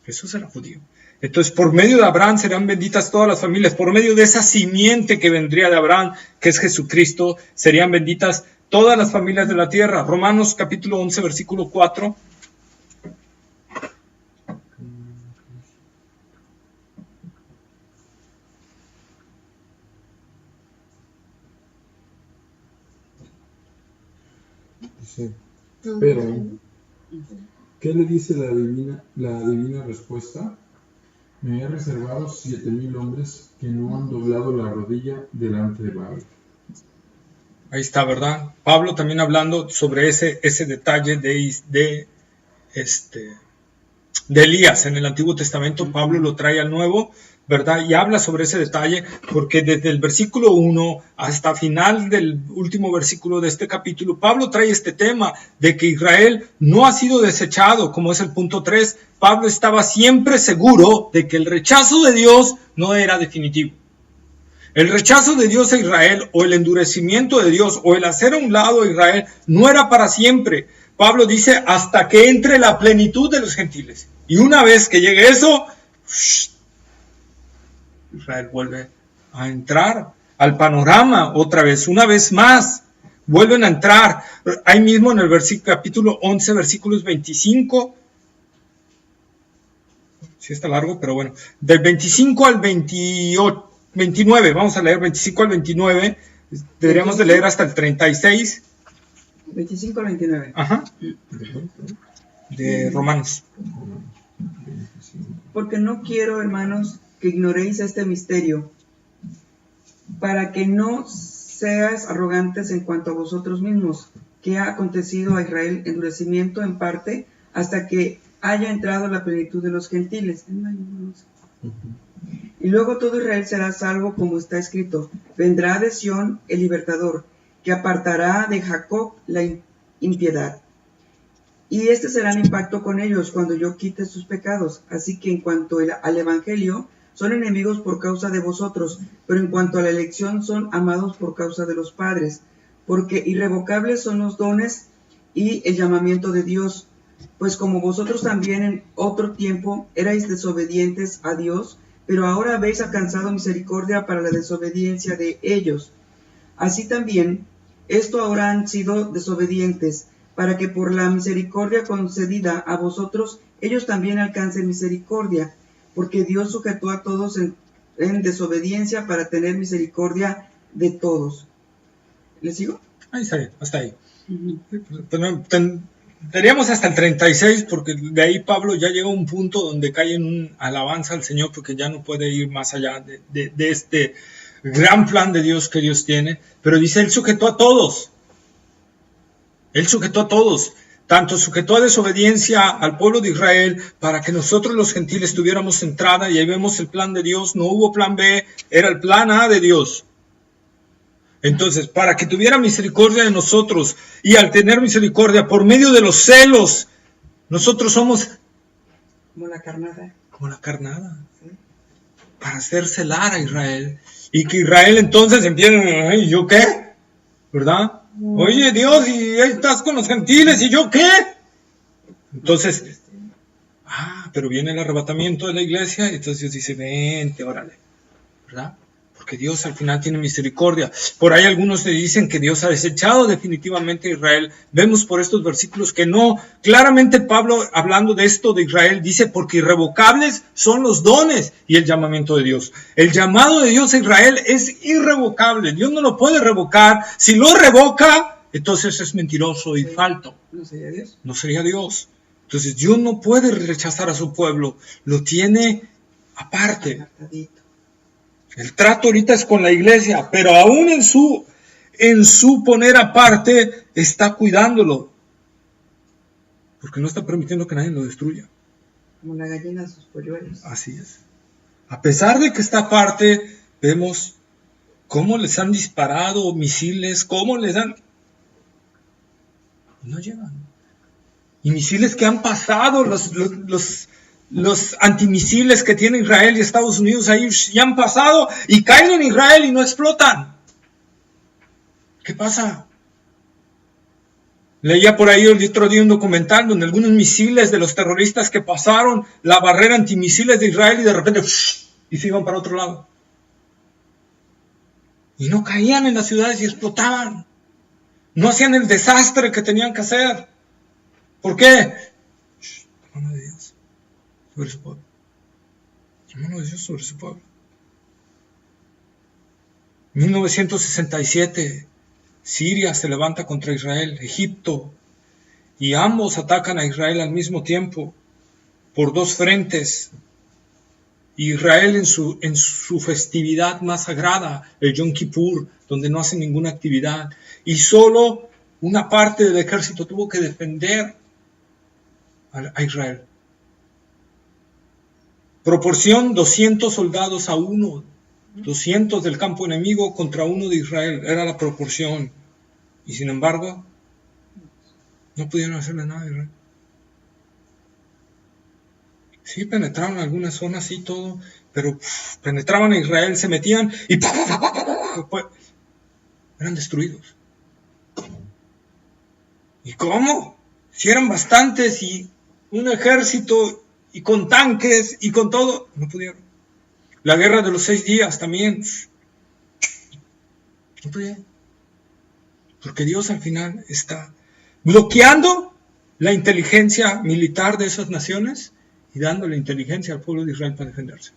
[SPEAKER 1] Jesús era judío. Entonces, por medio de Abraham serán benditas todas las familias. Por medio de esa simiente que vendría de Abraham, que es Jesucristo, serían benditas todas las familias de la tierra. Romanos capítulo 11, versículo 4.
[SPEAKER 5] Dice, pero, ¿qué le dice la divina respuesta? Me he reservado 7,000 hombres que no han doblado la rodilla delante de Baal.
[SPEAKER 1] Ahí está, ¿verdad? Pablo también hablando sobre ese detalle de Elías en el Antiguo Testamento. Pablo lo trae al Nuevo, ¿verdad? Y habla sobre ese detalle, porque desde el versículo 1 hasta final del último versículo de este capítulo, Pablo trae este tema de que Israel no ha sido desechado, como es el punto 3. Pablo estaba siempre seguro de que el rechazo de Dios no era definitivo. El rechazo de Dios a Israel, o el endurecimiento de Dios, o el hacer a un lado a Israel, no era para siempre. Pablo dice, hasta que entre la plenitud de los gentiles. Y una vez que llegue eso, Israel vuelve a entrar al panorama otra vez, una vez más. Vuelven a entrar. Ahí mismo en el capítulo 11, versículos 25. Sí está largo, pero bueno. Del 25 al 29, vamos a leer 25 al 29. Deberíamos de leer hasta el 36.
[SPEAKER 2] 25 al 29.
[SPEAKER 1] Ajá. De Romanos.
[SPEAKER 2] Porque no quiero, hermanos, que ignoréis este misterio, para que no seas arrogantes en cuanto a vosotros mismos, que ha acontecido a Israel endurecimiento en parte, hasta que haya entrado la plenitud de los gentiles. Y luego todo Israel será salvo, como está escrito: vendrá de Sión el libertador, que apartará de Jacob la impiedad. Y este será el impacto con ellos cuando yo quite sus pecados. Así que en cuanto al Evangelio, son enemigos por causa de vosotros, pero en cuanto a la elección, son amados por causa de los padres, porque irrevocables son los dones y el llamamiento de Dios. Pues como vosotros también en otro tiempo erais desobedientes a Dios, pero ahora habéis alcanzado misericordia para la desobediencia de ellos. Así también, esto ahora han sido desobedientes, para que por la misericordia concedida a vosotros, ellos también alcancen misericordia, porque Dios sujetó a todos en desobediencia para tener misericordia de todos. ¿Le sigo?
[SPEAKER 1] Ahí está bien, hasta ahí.
[SPEAKER 2] Uh-huh.
[SPEAKER 1] Teníamos hasta el 36, porque de ahí Pablo ya llega a un punto donde cae en un alabanza al Señor, porque ya no puede ir más allá de este gran plan de Dios que Dios tiene. Pero dice, Él sujetó a todos. Él sujetó a todos. Tanto sujetó a desobediencia al pueblo de Israel para que nosotros los gentiles tuviéramos entrada, y ahí vemos el plan de Dios. No hubo plan B, era el plan A de Dios. Entonces, para que tuviera misericordia de nosotros, y al tener misericordia por medio de los celos, nosotros somos
[SPEAKER 2] como la carnada.
[SPEAKER 1] Como la carnada. ¿Sí? Para hacer celar a Israel. Y que Israel entonces empiece, ¿y yo qué? ¿Verdad? Oye, Dios, y ahí estás con los gentiles, ¿y yo qué? Entonces, pero viene el arrebatamiento de la iglesia, y entonces Dios dice, vente, órale, ¿verdad? Porque Dios al final tiene misericordia. Por ahí algunos le dicen que Dios ha desechado definitivamente a Israel. Vemos por estos versículos que no. Claramente Pablo, hablando de esto de Israel, dice, porque irrevocables son los dones y el llamamiento de Dios. El llamado de Dios a Israel es irrevocable. Dios no lo puede revocar. Si lo revoca, entonces es mentiroso y falto.
[SPEAKER 2] ¿No sería Dios?
[SPEAKER 1] No sería Dios. Entonces Dios no puede rechazar a su pueblo. Lo tiene aparte.
[SPEAKER 2] Apartadito.
[SPEAKER 1] El trato ahorita es con la iglesia, pero aún en su poner aparte, está cuidándolo. Porque no está permitiendo que nadie lo destruya.
[SPEAKER 2] Como la gallina sus polluelos.
[SPEAKER 1] Así es. A pesar de que está aparte, vemos cómo les han disparado misiles, cómo les han... Y no llegan. Y misiles que han pasado, los antimisiles que tiene Israel y Estados Unidos ahí ya han pasado y caen en Israel y no explotan. ¿Qué pasa? Leía por ahí el otro día un documental donde algunos misiles de los terroristas que pasaron la barrera antimisiles de Israel y de repente y se iban para otro lado. Y no caían en las ciudades y explotaban. No hacían el desastre que tenían que hacer. ¿Por qué? La mano de Dios sobre su pueblo. La mano de Dios sobre su pueblo. 1967, Siria se levanta contra Israel, Egipto, y ambos atacan a Israel al mismo tiempo, por dos frentes. Israel en su festividad más sagrada, el Yom Kippur, donde no hacen ninguna actividad, y solo una parte del ejército tuvo que defender a Israel. Proporción 200 soldados a uno, 200 del campo enemigo contra uno de Israel, era la proporción. Y sin embargo, no pudieron hacerle nada a Israel. Sí, penetraron algunas zonas y todo, pero penetraban a Israel, se metían y eran destruidos. ¿Y cómo? Si eran bastantes y un ejército y con tanques y con todo, no pudieron. La guerra de los 6 días también, no pudieron. Porque Dios al final está bloqueando la inteligencia militar de esas naciones y dándole inteligencia al pueblo de Israel para defenderse.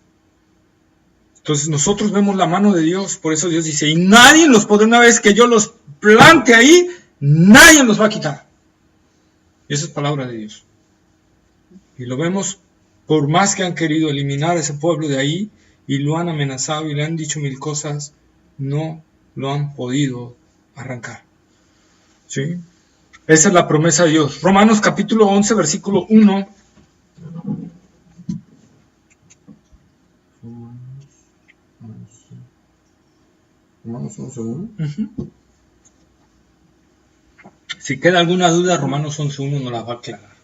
[SPEAKER 1] Entonces nosotros vemos la mano de Dios, por eso Dios dice, y nadie los podrá, una vez que yo los plante ahí, nadie los va a quitar. Y esa es palabra de Dios. Y lo vemos, por más que han querido eliminar a ese pueblo de ahí, y lo han amenazado y le han dicho 1000 cosas, no lo han podido arrancar. ¿Sí? Esa es la promesa de Dios. Romanos capítulo 11, versículo 1.
[SPEAKER 5] Romanos 11:1.
[SPEAKER 1] Ujú. Si queda alguna duda, Romanos 11:1 nos la va a aclarar.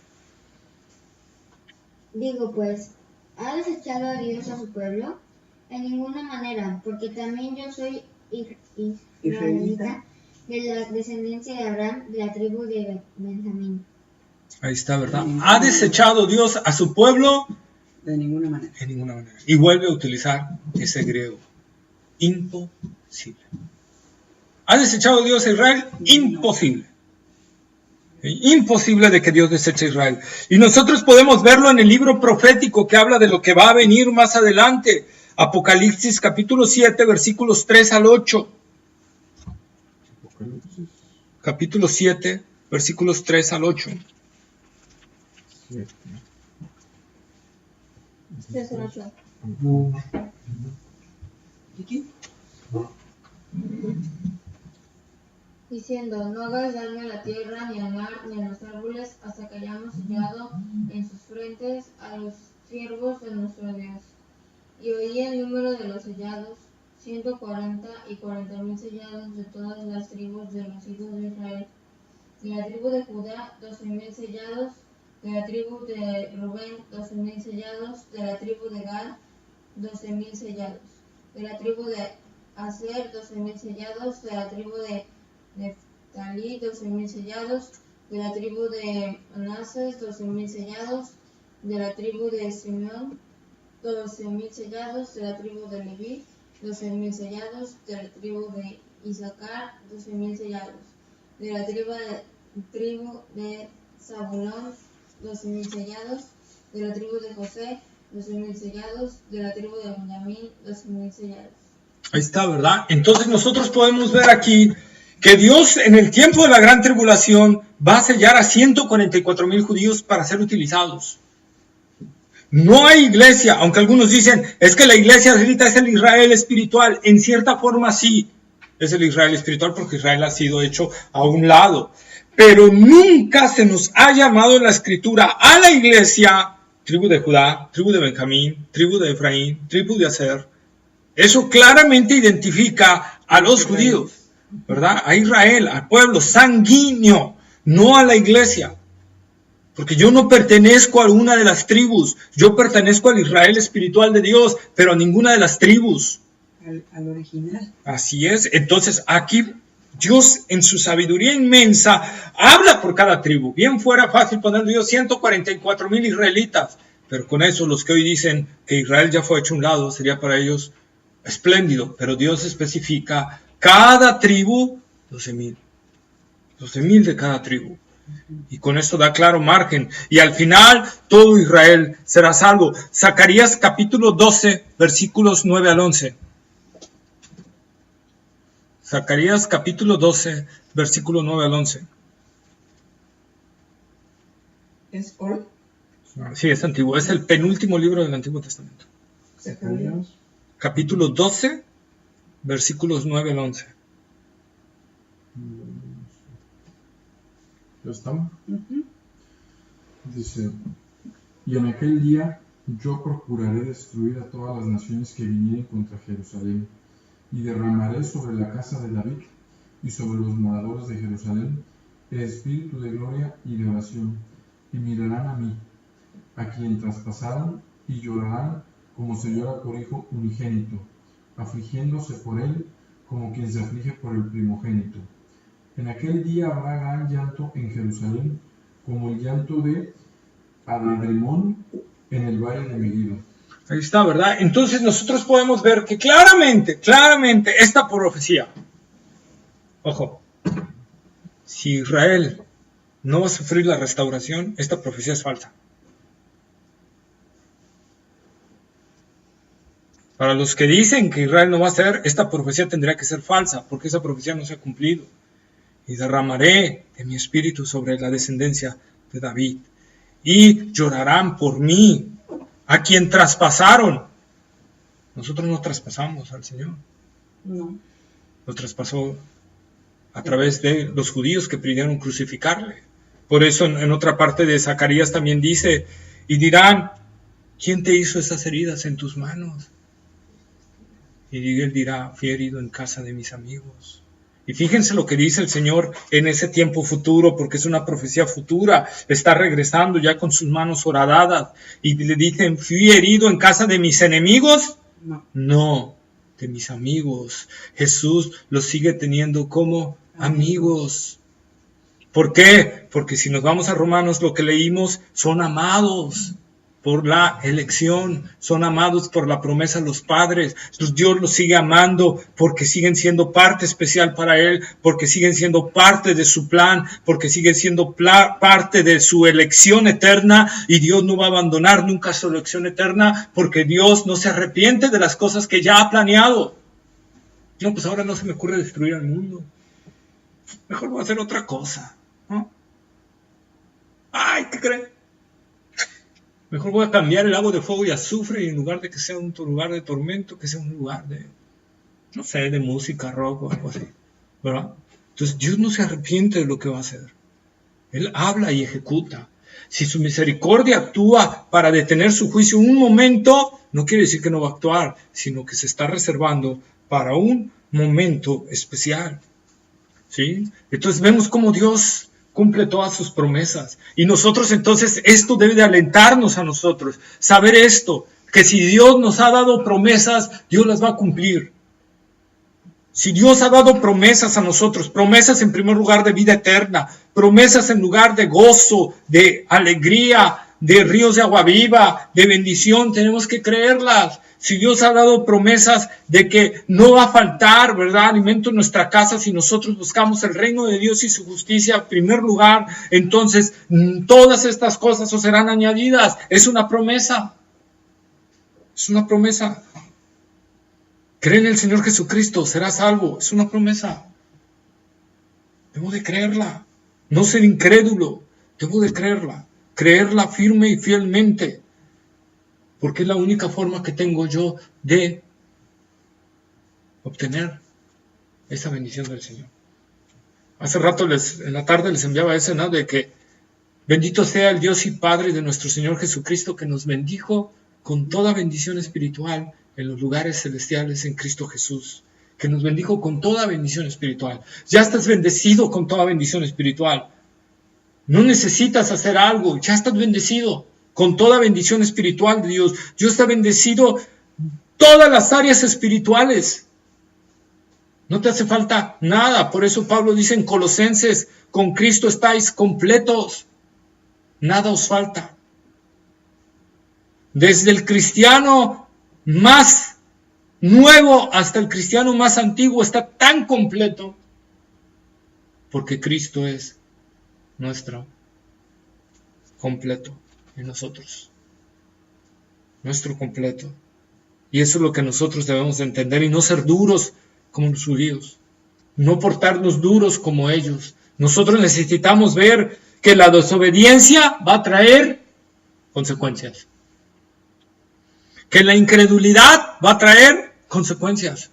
[SPEAKER 3] Digo pues, ¿ha desechado a Dios a su pueblo? En ninguna manera, porque también yo soy israelita, de la descendencia de Abraham, de la tribu de Benjamín.
[SPEAKER 1] Ahí está, ¿verdad? ¿Ha desechado Dios a su pueblo?
[SPEAKER 2] De ninguna manera.
[SPEAKER 1] En ninguna manera. Y vuelve a utilizar ese griego. Imposible. ¿Ha desechado Dios a Israel? Imposible. Imposible de que Dios deseche a Israel. Y nosotros podemos verlo en el libro profético que habla de lo que va a venir más adelante. Apocalipsis capítulo 7, versículos 3 al 8.
[SPEAKER 5] Apocalipsis
[SPEAKER 1] Capítulo 7, versículos 3 al 8.
[SPEAKER 5] 7.
[SPEAKER 4] 3:8.
[SPEAKER 2] ¿Y qué?
[SPEAKER 4] Diciendo, no hagas daño a la tierra, ni al mar, ni a los árboles, hasta que hayamos sellado en sus frentes a los siervos de nuestro Dios. Y oí el número de los sellados, 140 y 40,000 sellados de todas las tribus de los hijos de Israel. De la tribu de Judá, 12,000 sellados. De la tribu de Rubén, 12,000 sellados. De la tribu de Gad, 12,000 sellados. De la tribu de Aser, 12,000 sellados. De la tribu de Neftalí, 12,000 sellados. De la tribu de Manasés, 12,000 sellados. De la tribu de Simeón, 12,000 sellados. De la tribu de Leví, 12,000 sellados. De la tribu de Isaacar, 12,000 sellados. De la tribu de Zabulón, 12,000 sellados. De la tribu de José, 12,000 sellados. De la tribu de Benjamín, 12,000 sellados.
[SPEAKER 1] Ahí está, ¿verdad? Entonces nosotros podemos ver aquí que Dios en el tiempo de la gran tribulación va a sellar a 144,000 judíos para ser utilizados. No hay iglesia, aunque algunos dicen, es que la iglesia ahorita es el Israel espiritual. En cierta forma sí, es el Israel espiritual porque Israel ha sido hecho a un lado. Pero nunca se nos ha llamado en la escritura a la iglesia, tribu de Judá, tribu de Benjamín, tribu de Efraín, tribu de Aser. Eso claramente identifica a los judíos, ¿verdad? A Israel, al pueblo sanguíneo, no a la iglesia. Porque yo no pertenezco a alguna de las tribus, yo pertenezco al Israel espiritual de Dios, pero a ninguna de las tribus.
[SPEAKER 2] Al original.
[SPEAKER 1] Así es. Entonces aquí Dios en su sabiduría inmensa habla por cada tribu. Bien fuera fácil poner Dios 144,000 israelitas, pero con eso los que hoy dicen que Israel ya fue hecho a un lado, sería para ellos espléndido. Pero Dios especifica cada tribu 12,000. 12,000 de cada tribu. Y con esto da claro margen. Y al final todo Israel será salvo. Zacarías capítulo 12, versículos 9 al 11. Zacarías capítulo 12, versículo 9 al 11.
[SPEAKER 2] ¿Es Old?
[SPEAKER 1] Sí, es antiguo. Es el penúltimo libro del Antiguo Testamento.
[SPEAKER 2] Zacarías.
[SPEAKER 1] Capítulo 12, versículos 9 al 11.
[SPEAKER 5] ¿Ya estamos?
[SPEAKER 2] Ujú.
[SPEAKER 5] Dice, y en aquel día yo procuraré destruir a todas las naciones que vinieren contra Jerusalén, y derramaré sobre la casa de David y sobre los moradores de Jerusalén el espíritu de gloria y de oración, y mirarán a mí, a quien traspasaron, y llorarán como se llora por hijo unigénito, afligiéndose por él como quien se aflige por el primogénito. En aquel día habrá gran llanto en Jerusalén, como el llanto de Adadrimón en el valle de Megiddo.
[SPEAKER 1] Ahí está, ¿verdad? Entonces nosotros podemos ver que claramente esta profecía, ojo, si Israel no va a sufrir la restauración, esta profecía es falsa. Para los que dicen que Israel no va a ser, esta profecía tendría que ser falsa, porque esa profecía no se ha cumplido. Y derramaré de mi espíritu sobre la descendencia de David, y llorarán por mí, a quien traspasaron. Nosotros no traspasamos al Señor.
[SPEAKER 2] No.
[SPEAKER 1] Lo traspasó a través de los judíos que pidieron crucificarle. Por eso en otra parte de Zacarías también dice, y dirán, ¿quién te hizo esas heridas en tus manos? Y él dirá, fui herido en casa de mis amigos. Y fíjense lo que dice el Señor en ese tiempo futuro, porque es una profecía futura. Está regresando ya con sus manos horadadas. Y le dicen, ¿fui herido en casa de mis enemigos? No, de mis amigos. Jesús los sigue teniendo como amigos. ¿Por qué? Porque si nos vamos a Romanos, lo que leímos, son amados por la elección, son amados por la promesa de los padres. Dios los sigue amando porque siguen siendo parte especial para Él, porque siguen siendo parte de su plan, porque siguen siendo parte de su elección eterna, y Dios no va a abandonar nunca su elección eterna, porque Dios no se arrepiente de las cosas que ya ha planeado. No, pues ahora no se me ocurre destruir al mundo. Mejor voy a hacer otra cosa, ¿no? Ay, ¿qué creen? Mejor voy a cambiar el agua de fuego y azufre, y en lugar de que sea un lugar de tormento, que sea un lugar de, no sé, de música, rock o algo así, ¿verdad? Entonces Dios no se arrepiente de lo que va a hacer. Él habla y ejecuta. Si su misericordia actúa para detener su juicio un momento, no quiere decir que no va a actuar, sino que se está reservando para un momento especial. ¿Sí? Entonces vemos cómo Dios cumple todas sus promesas. Y nosotros entonces, esto debe de alentarnos a nosotros. Saber esto, que si Dios nos ha dado promesas, Dios las va a cumplir. Si Dios ha dado promesas a nosotros, promesas en primer lugar de vida eterna, promesas en lugar de gozo, de alegría, de ríos de agua viva, de bendición, tenemos que creerlas. Si Dios ha dado promesas de que no va a faltar, ¿verdad?, alimento en nuestra casa si nosotros buscamos el reino de Dios y su justicia en primer lugar, entonces todas estas cosas os serán añadidas. Es una promesa. Es una promesa. Cree en el Señor Jesucristo, serás salvo. Es una promesa. Debo de creerla. No ser incrédulo. Debo de creerla. Creerla firme y fielmente. Porque es la única forma que tengo yo de obtener esa bendición del Señor. Hace rato en la tarde les enviaba ese, ¿no?, de que bendito sea el Dios y Padre de nuestro Señor Jesucristo, que nos bendijo con toda bendición espiritual en los lugares celestiales en Cristo Jesús. Que nos bendijo con toda bendición espiritual. Ya estás bendecido con toda bendición espiritual. No necesitas hacer algo, ya estás bendecido con toda bendición espiritual de Dios. Dios te ha bendecido todas las áreas espirituales. No te hace falta nada. Por eso Pablo dice en Colosenses, con Cristo estáis completos. Nada os falta. Desde el cristiano más nuevo hasta el cristiano más antiguo está tan completo, porque Cristo es nuestro completo en nosotros, nuestro completo. Y eso es lo que nosotros debemos de entender, y no ser duros como los judíos, no portarnos duros como ellos. Nosotros necesitamos ver que la desobediencia va a traer consecuencias, que la incredulidad va a traer consecuencias,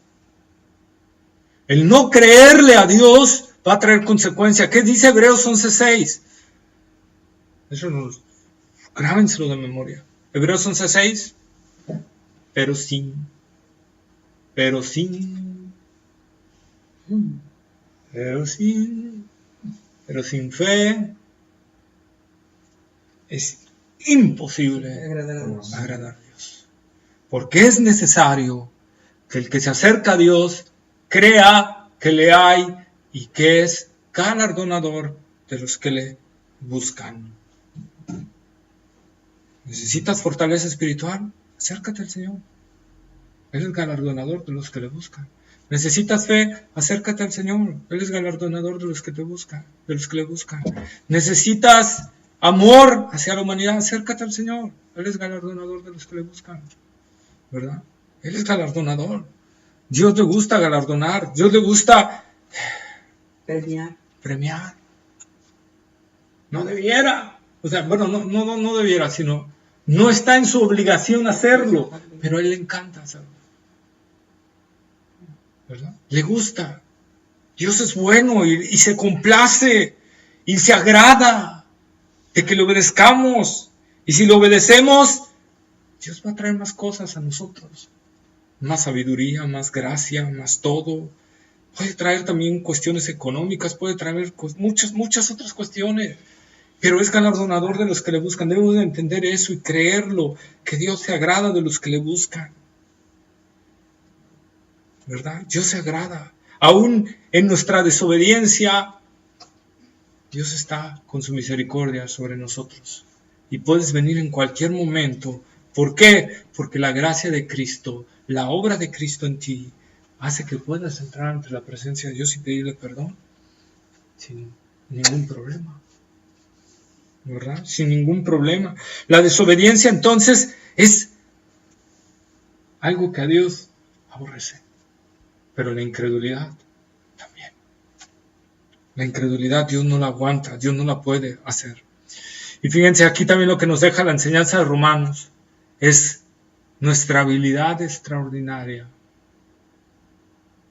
[SPEAKER 1] el no creerle a Dios va a traer consecuencias. ¿Qué dice Hebreos 11:6? Eso nos grábenselo de memoria. Hebreos 11:6. Pero sin fe es imposible agradar a Dios. Porque es necesario que el que se acerca a Dios crea que le hay y que es galardonador de los que le buscan. ¿Necesitas fortaleza espiritual? Acércate al Señor. Él es galardonador de los que le buscan. ¿Necesitas fe? Acércate al Señor. Él es galardonador de los que te buscan, de los que le buscan. ¿Necesitas amor hacia la humanidad? Acércate al Señor. Él es galardonador de los que le buscan, ¿verdad? Él es galardonador. Dios le gusta galardonar. Dios le gusta premiar. No debiera. O sea, bueno, no debiera, sino no está en su obligación hacerlo, pero a Él le encanta hacerlo, ¿verdad? Le gusta. Dios es bueno y se complace y se agrada de que le obedezcamos. Y si le obedecemos, Dios va a traer más cosas a nosotros. más sabiduría, más gracia, más todo. Puede traer también cuestiones económicas, puede traer muchas otras cuestiones. Pero es galardonador de los que le buscan. Debemos de entender eso y creerlo, que Dios se agrada de los que le buscan. ¿Verdad? Dios se agrada. Aún en nuestra desobediencia, Dios está con su misericordia sobre nosotros. Y puedes venir en cualquier momento. ¿Por qué? Porque la gracia de Cristo, la obra de Cristo en ti, hace que puedas entrar ante la presencia de Dios y pedirle perdón sin ningún problema. ¿Verdad? Sin ningún problema. La desobediencia entonces es algo que a Dios aborrece. Pero la incredulidad también. La incredulidad Dios no la aguanta, Dios no la puede hacer. Y fíjense, aquí también lo que nos deja la enseñanza de Romanos es nuestra habilidad extraordinaria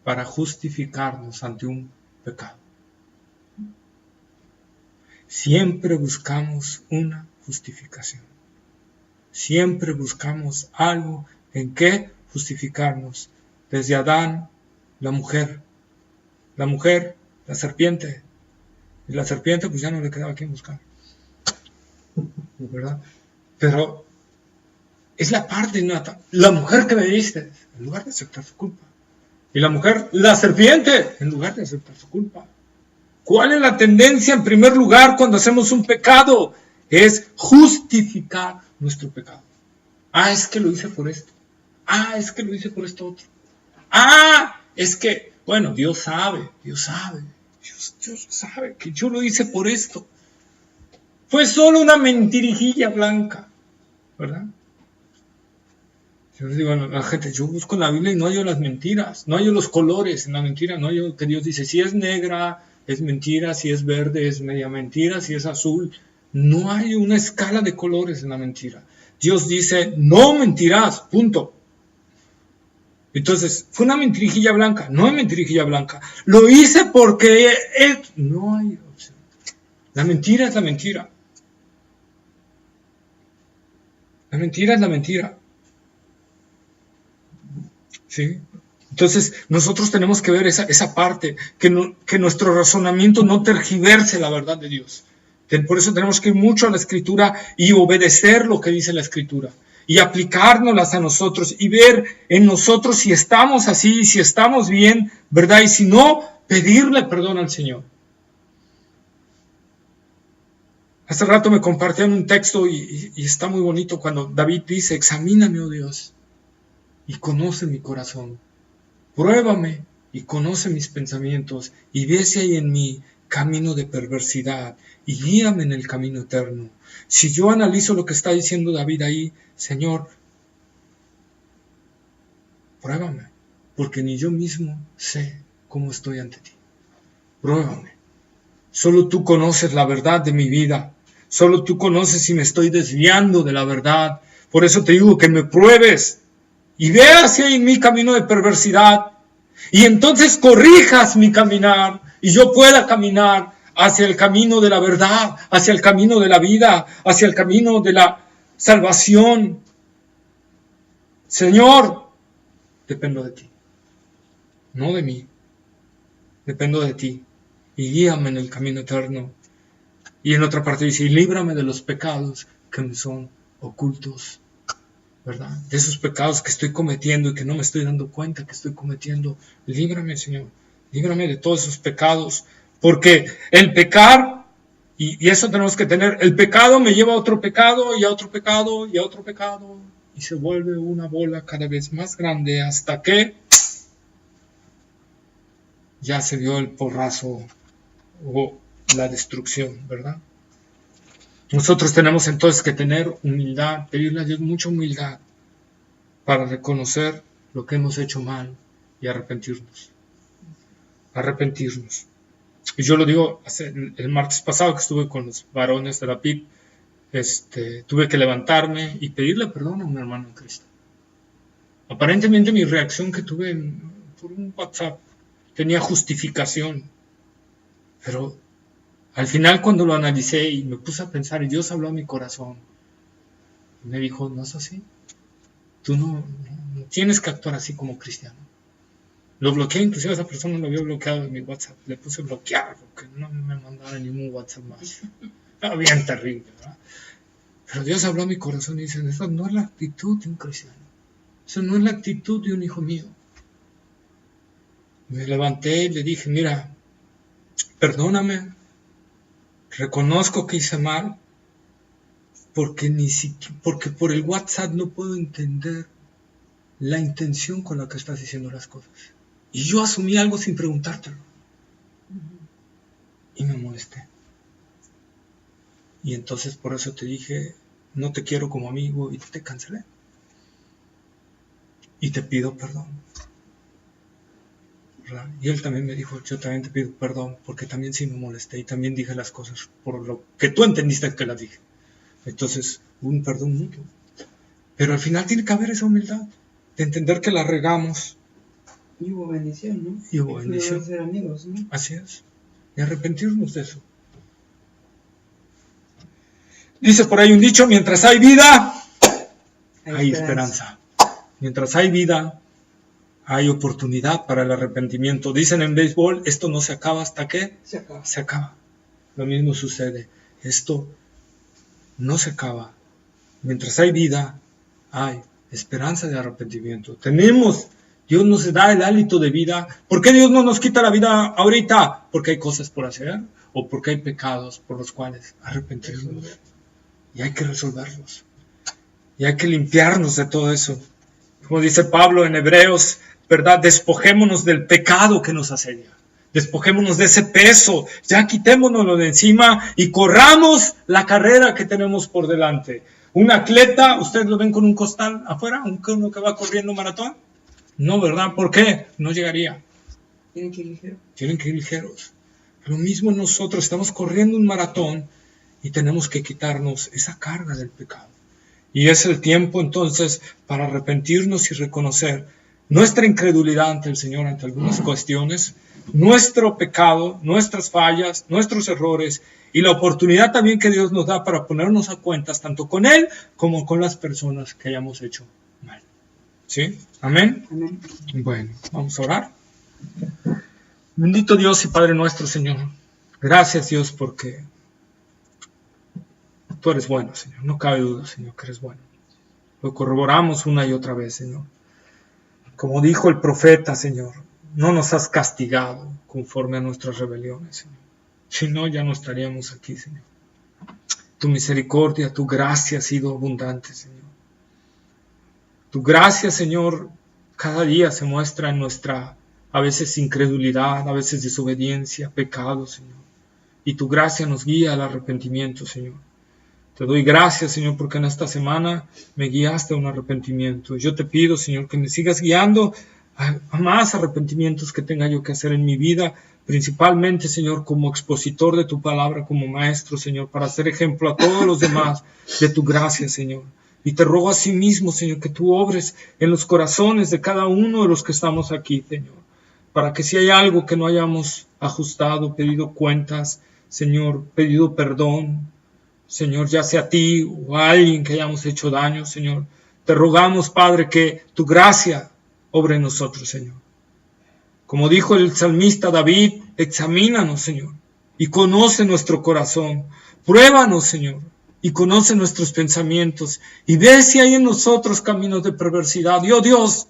[SPEAKER 1] para justificarnos ante un pecado. Siempre buscamos una justificación. Siempre buscamos algo en que justificarnos. Desde Adán, la mujer, la serpiente. Y la serpiente pues ya no le quedaba quien buscar. ¿Verdad? Pero es la parte innata. La mujer que me diste, en lugar de aceptar su culpa. Y la mujer, la serpiente, en lugar de aceptar su culpa. ¿Cuál es la tendencia en primer lugar cuando hacemos un pecado? Es justificar nuestro pecado. Ah, es que lo hice por esto. Ah, es que lo hice por esto otro. Ah, es que, bueno, Dios sabe que yo lo hice por esto. Fue solo una mentirijilla blanca, ¿verdad? Yo les digo a la gente, yo busco en la Biblia y no hallo las mentiras, no hallo los colores en la mentira, no hallo que Dios dice, si es negra, es mentira, si es verde, es media mentira, si es azul. No hay una escala de colores en la mentira. Dios dice, no mentirás, punto. Entonces, fue una mentirijilla blanca, no hay mentirijilla blanca. Lo hice porque no hay opción. La mentira es la mentira. La mentira es la mentira. ¿Sí? Entonces, nosotros tenemos que ver esa parte, que nuestro razonamiento no tergiverse la verdad de Dios. Por eso tenemos que ir mucho a la Escritura y obedecer lo que dice la Escritura. Y aplicárnoslas a nosotros y ver en nosotros si estamos así, si estamos bien, ¿verdad? Y si no, pedirle perdón al Señor. Hace rato me compartían un texto y está muy bonito cuando David dice, examíname, oh Dios, y conoce mi corazón. Pruébame y conoce mis pensamientos y ve si hay en mí camino de perversidad y guíame en el camino eterno. Si yo analizo lo que está diciendo David ahí, Señor, pruébame, porque ni yo mismo sé cómo estoy ante ti. Pruébame. Solo tú conoces la verdad de mi vida. Solo tú conoces si me estoy desviando de la verdad. Por eso te digo que me pruebes y veas si hay en mí camino de perversidad. Y entonces corrijas mi caminar y yo pueda caminar hacia el camino de la verdad, hacia el camino de la vida, hacia el camino de la salvación. Señor, dependo de ti, no de mí, dependo de ti y guíame en el camino eterno. Y en otra parte dice, y líbrame de los pecados que me son ocultos, ¿verdad? De esos pecados que estoy cometiendo y que no me estoy dando cuenta que estoy cometiendo. Líbrame, Señor, líbrame de todos esos pecados, porque el pecar, y eso tenemos que tener, el pecado me lleva a otro pecado y a otro pecado y a otro pecado, y se vuelve una bola cada vez más grande hasta que ya se dio el porrazo o la destrucción, ¿verdad? Nosotros tenemos entonces que tener humildad, pedirle a Dios mucha humildad para reconocer lo que hemos hecho mal y arrepentirnos. Arrepentirnos. Y yo lo digo, el martes pasado que estuve con los varones de la PIB, tuve que levantarme y pedirle perdón a un hermano en Cristo. Aparentemente mi reacción que tuve por un WhatsApp tenía justificación, pero al final cuando lo analicé y me puse a pensar y Dios habló a mi corazón, me dijo, no es así. Tú no tienes que actuar así como cristiano. Lo bloqueé, inclusive a esa persona lo había bloqueado en mi WhatsApp. Le puse bloquear porque no me mandara ningún WhatsApp más. Era bien terrible, ¿verdad? Pero Dios habló a mi corazón y dice, esa no es la actitud de un cristiano. Esa no es la actitud de un hijo mío. Me levanté y le dije, mira, perdóname, reconozco que hice mal, porque por el WhatsApp no puedo entender la intención con la que estás diciendo las cosas. Y yo asumí algo sin preguntártelo. Y me molesté. Y entonces por eso te dije, no te quiero como amigo y te cancelé. Y te pido perdón. ¿Verdad? Y él también me dijo, yo también te pido perdón porque también sí me molesté y también dije las cosas por lo que tú entendiste que las dije. Entonces, un perdón mutuo. Pero al final tiene que haber esa humildad de entender que la regamos.
[SPEAKER 2] Y hubo bendición, ¿no?
[SPEAKER 1] Y hubo bendición.
[SPEAKER 2] Ser amigos, ¿no?
[SPEAKER 1] Así es. Y arrepentirnos de eso. Dice por ahí un dicho, mientras hay vida, hay esperanza. Mientras hay vida, hay oportunidad para el arrepentimiento. Dicen en béisbol, esto no se acaba hasta que se acaba. Lo mismo sucede. Esto no se acaba. Mientras hay vida, hay esperanza de arrepentimiento. Dios nos da el hálito de vida. ¿Por qué Dios no nos quita la vida ahorita? Porque hay cosas por hacer o porque hay pecados por los cuales arrepentirnos. Y hay que resolverlos. Y hay que limpiarnos de todo eso. Como dice Pablo en Hebreos, ¿verdad? Despojémonos del pecado que nos asedia. Despojémonos de ese peso. Ya quitémonoslo de encima y corramos la carrera que tenemos por delante. Un atleta, ¿ustedes lo ven con un costal afuera? ¿Uno que va corriendo un maratón? No, ¿verdad? ¿Por qué? No llegaría.
[SPEAKER 2] Tienen que ir ligeros.
[SPEAKER 1] Tienen que ir ligeros. Lo mismo nosotros, estamos corriendo un maratón y tenemos que quitarnos esa carga del pecado. Y es el tiempo entonces para arrepentirnos y reconocer nuestra incredulidad ante el Señor, ante algunas cuestiones, nuestro pecado, nuestras fallas, nuestros errores y la oportunidad también que Dios nos da para ponernos a cuentas tanto con Él como con las personas que hayamos hecho mal. ¿Sí? ¿Amén?
[SPEAKER 2] Amén.
[SPEAKER 1] Bueno, vamos a orar. Bendito Dios y Padre nuestro, Señor. Gracias, Dios, porque tú eres bueno, Señor. No cabe duda, Señor, que eres bueno. Lo corroboramos una y otra vez, Señor. Como dijo el profeta, Señor, no nos has castigado conforme a nuestras rebeliones, Señor. Si no, ya no estaríamos aquí, Señor. Tu misericordia, tu gracia ha sido abundante, Señor. Tu gracia, Señor, cada día se muestra en nuestra, a veces incredulidad, a veces desobediencia, pecado, Señor. Y tu gracia nos guía al arrepentimiento, Señor. Te doy gracias, Señor, porque en esta semana me guiaste a un arrepentimiento. Yo te pido, Señor, que me sigas guiando a más arrepentimientos que tenga yo que hacer en mi vida, principalmente, Señor, como expositor de tu palabra, como maestro, Señor, para hacer ejemplo a todos los demás de tu gracia, Señor. Y te ruego a sí mismo, Señor, que tú obres en los corazones de cada uno de los que estamos aquí, Señor, para que si hay algo que no hayamos ajustado, pedido cuentas, Señor, pedido perdón, Señor, ya sea a ti o a alguien que hayamos hecho daño, Señor, te rogamos, Padre, que tu gracia obre en nosotros, Señor. Como dijo el salmista David, examínanos, Señor, y conoce nuestro corazón. Pruébanos, Señor, y conoce nuestros pensamientos, y ve si hay en nosotros caminos de perversidad. Y, oh Dios,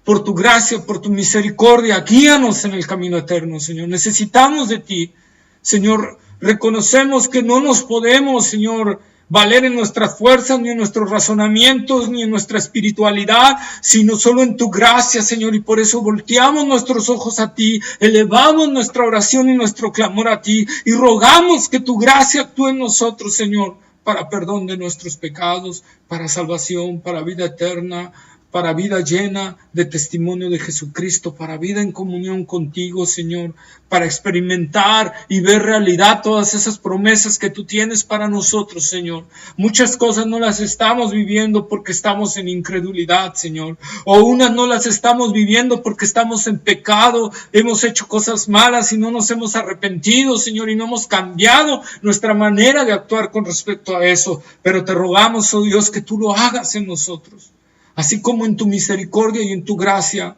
[SPEAKER 1] por tu gracia, por tu misericordia, guíanos en el camino eterno, Señor. Necesitamos de ti, Señor. Reconocemos que no nos podemos, Señor, valer en nuestras fuerzas, ni en nuestros razonamientos, ni en nuestra espiritualidad, sino solo en tu gracia, Señor, y por eso volteamos nuestros ojos a ti, elevamos nuestra oración y nuestro clamor a ti, y rogamos que tu gracia actúe en nosotros, Señor, para perdón de nuestros pecados, para salvación, para vida eterna, para vida llena de testimonio de Jesucristo, para vida en comunión contigo, Señor, para experimentar y ver realidad todas esas promesas que tú tienes para nosotros, Señor. Muchas cosas no las estamos viviendo porque estamos en incredulidad, Señor, o unas no las estamos viviendo porque estamos en pecado, hemos hecho cosas malas y no nos hemos arrepentido, Señor, y no hemos cambiado nuestra manera de actuar con respecto a eso, pero te rogamos, oh Dios, que tú lo hagas en nosotros. así como en tu misericordia y en tu gracia,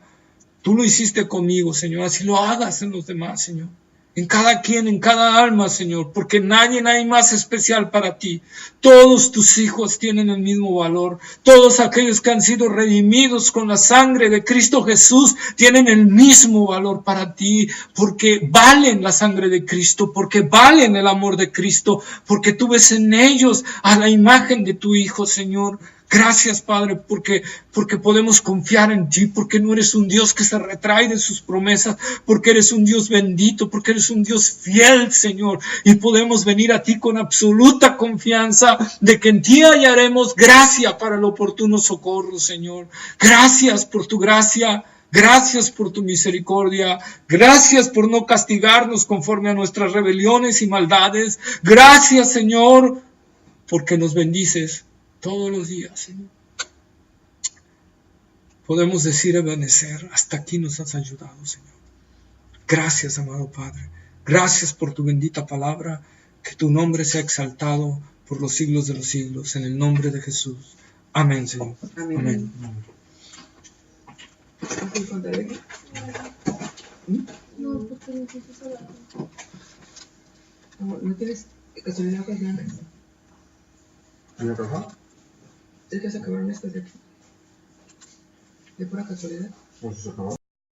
[SPEAKER 1] tú lo hiciste conmigo, Señor, así lo hagas en los demás, Señor. En cada quien, en cada alma, Señor, porque nadie hay más especial para ti. Todos tus hijos tienen el mismo valor. Todos aquellos que han sido redimidos con la sangre de Cristo Jesús tienen el mismo valor para ti, porque valen la sangre de Cristo, porque valen el amor de Cristo, porque tú ves en ellos a la imagen de tu Hijo, Señor. Gracias, Padre, porque podemos confiar en ti, porque no eres un Dios que se retrae de sus promesas, porque eres un Dios bendito, porque eres un Dios fiel, Señor, y podemos venir a ti con absoluta confianza de que en ti hallaremos gracia para el oportuno socorro, Señor. Gracias por tu gracia. Gracias por tu misericordia. Gracias por no castigarnos conforme a nuestras rebeliones y maldades. Gracias, Señor, porque nos bendices todos los días, Señor. Podemos decir, Ebenezer, hasta aquí nos has ayudado, Señor. Gracias, amado Padre. Gracias por tu bendita palabra. Que tu nombre sea exaltado por los siglos de los siglos. En el nombre de Jesús. Amén, Señor.
[SPEAKER 2] Amén.
[SPEAKER 1] Amén.
[SPEAKER 2] ¿Vas a encontrar aquí?
[SPEAKER 4] No, porque necesito la...
[SPEAKER 2] ¿No tienes casualidad hojas blancas?
[SPEAKER 5] ¿Hay otra cosa?
[SPEAKER 2] Es que se acabaron estas de aquí. ¿De pura casualidad?
[SPEAKER 5] Pues se acabó.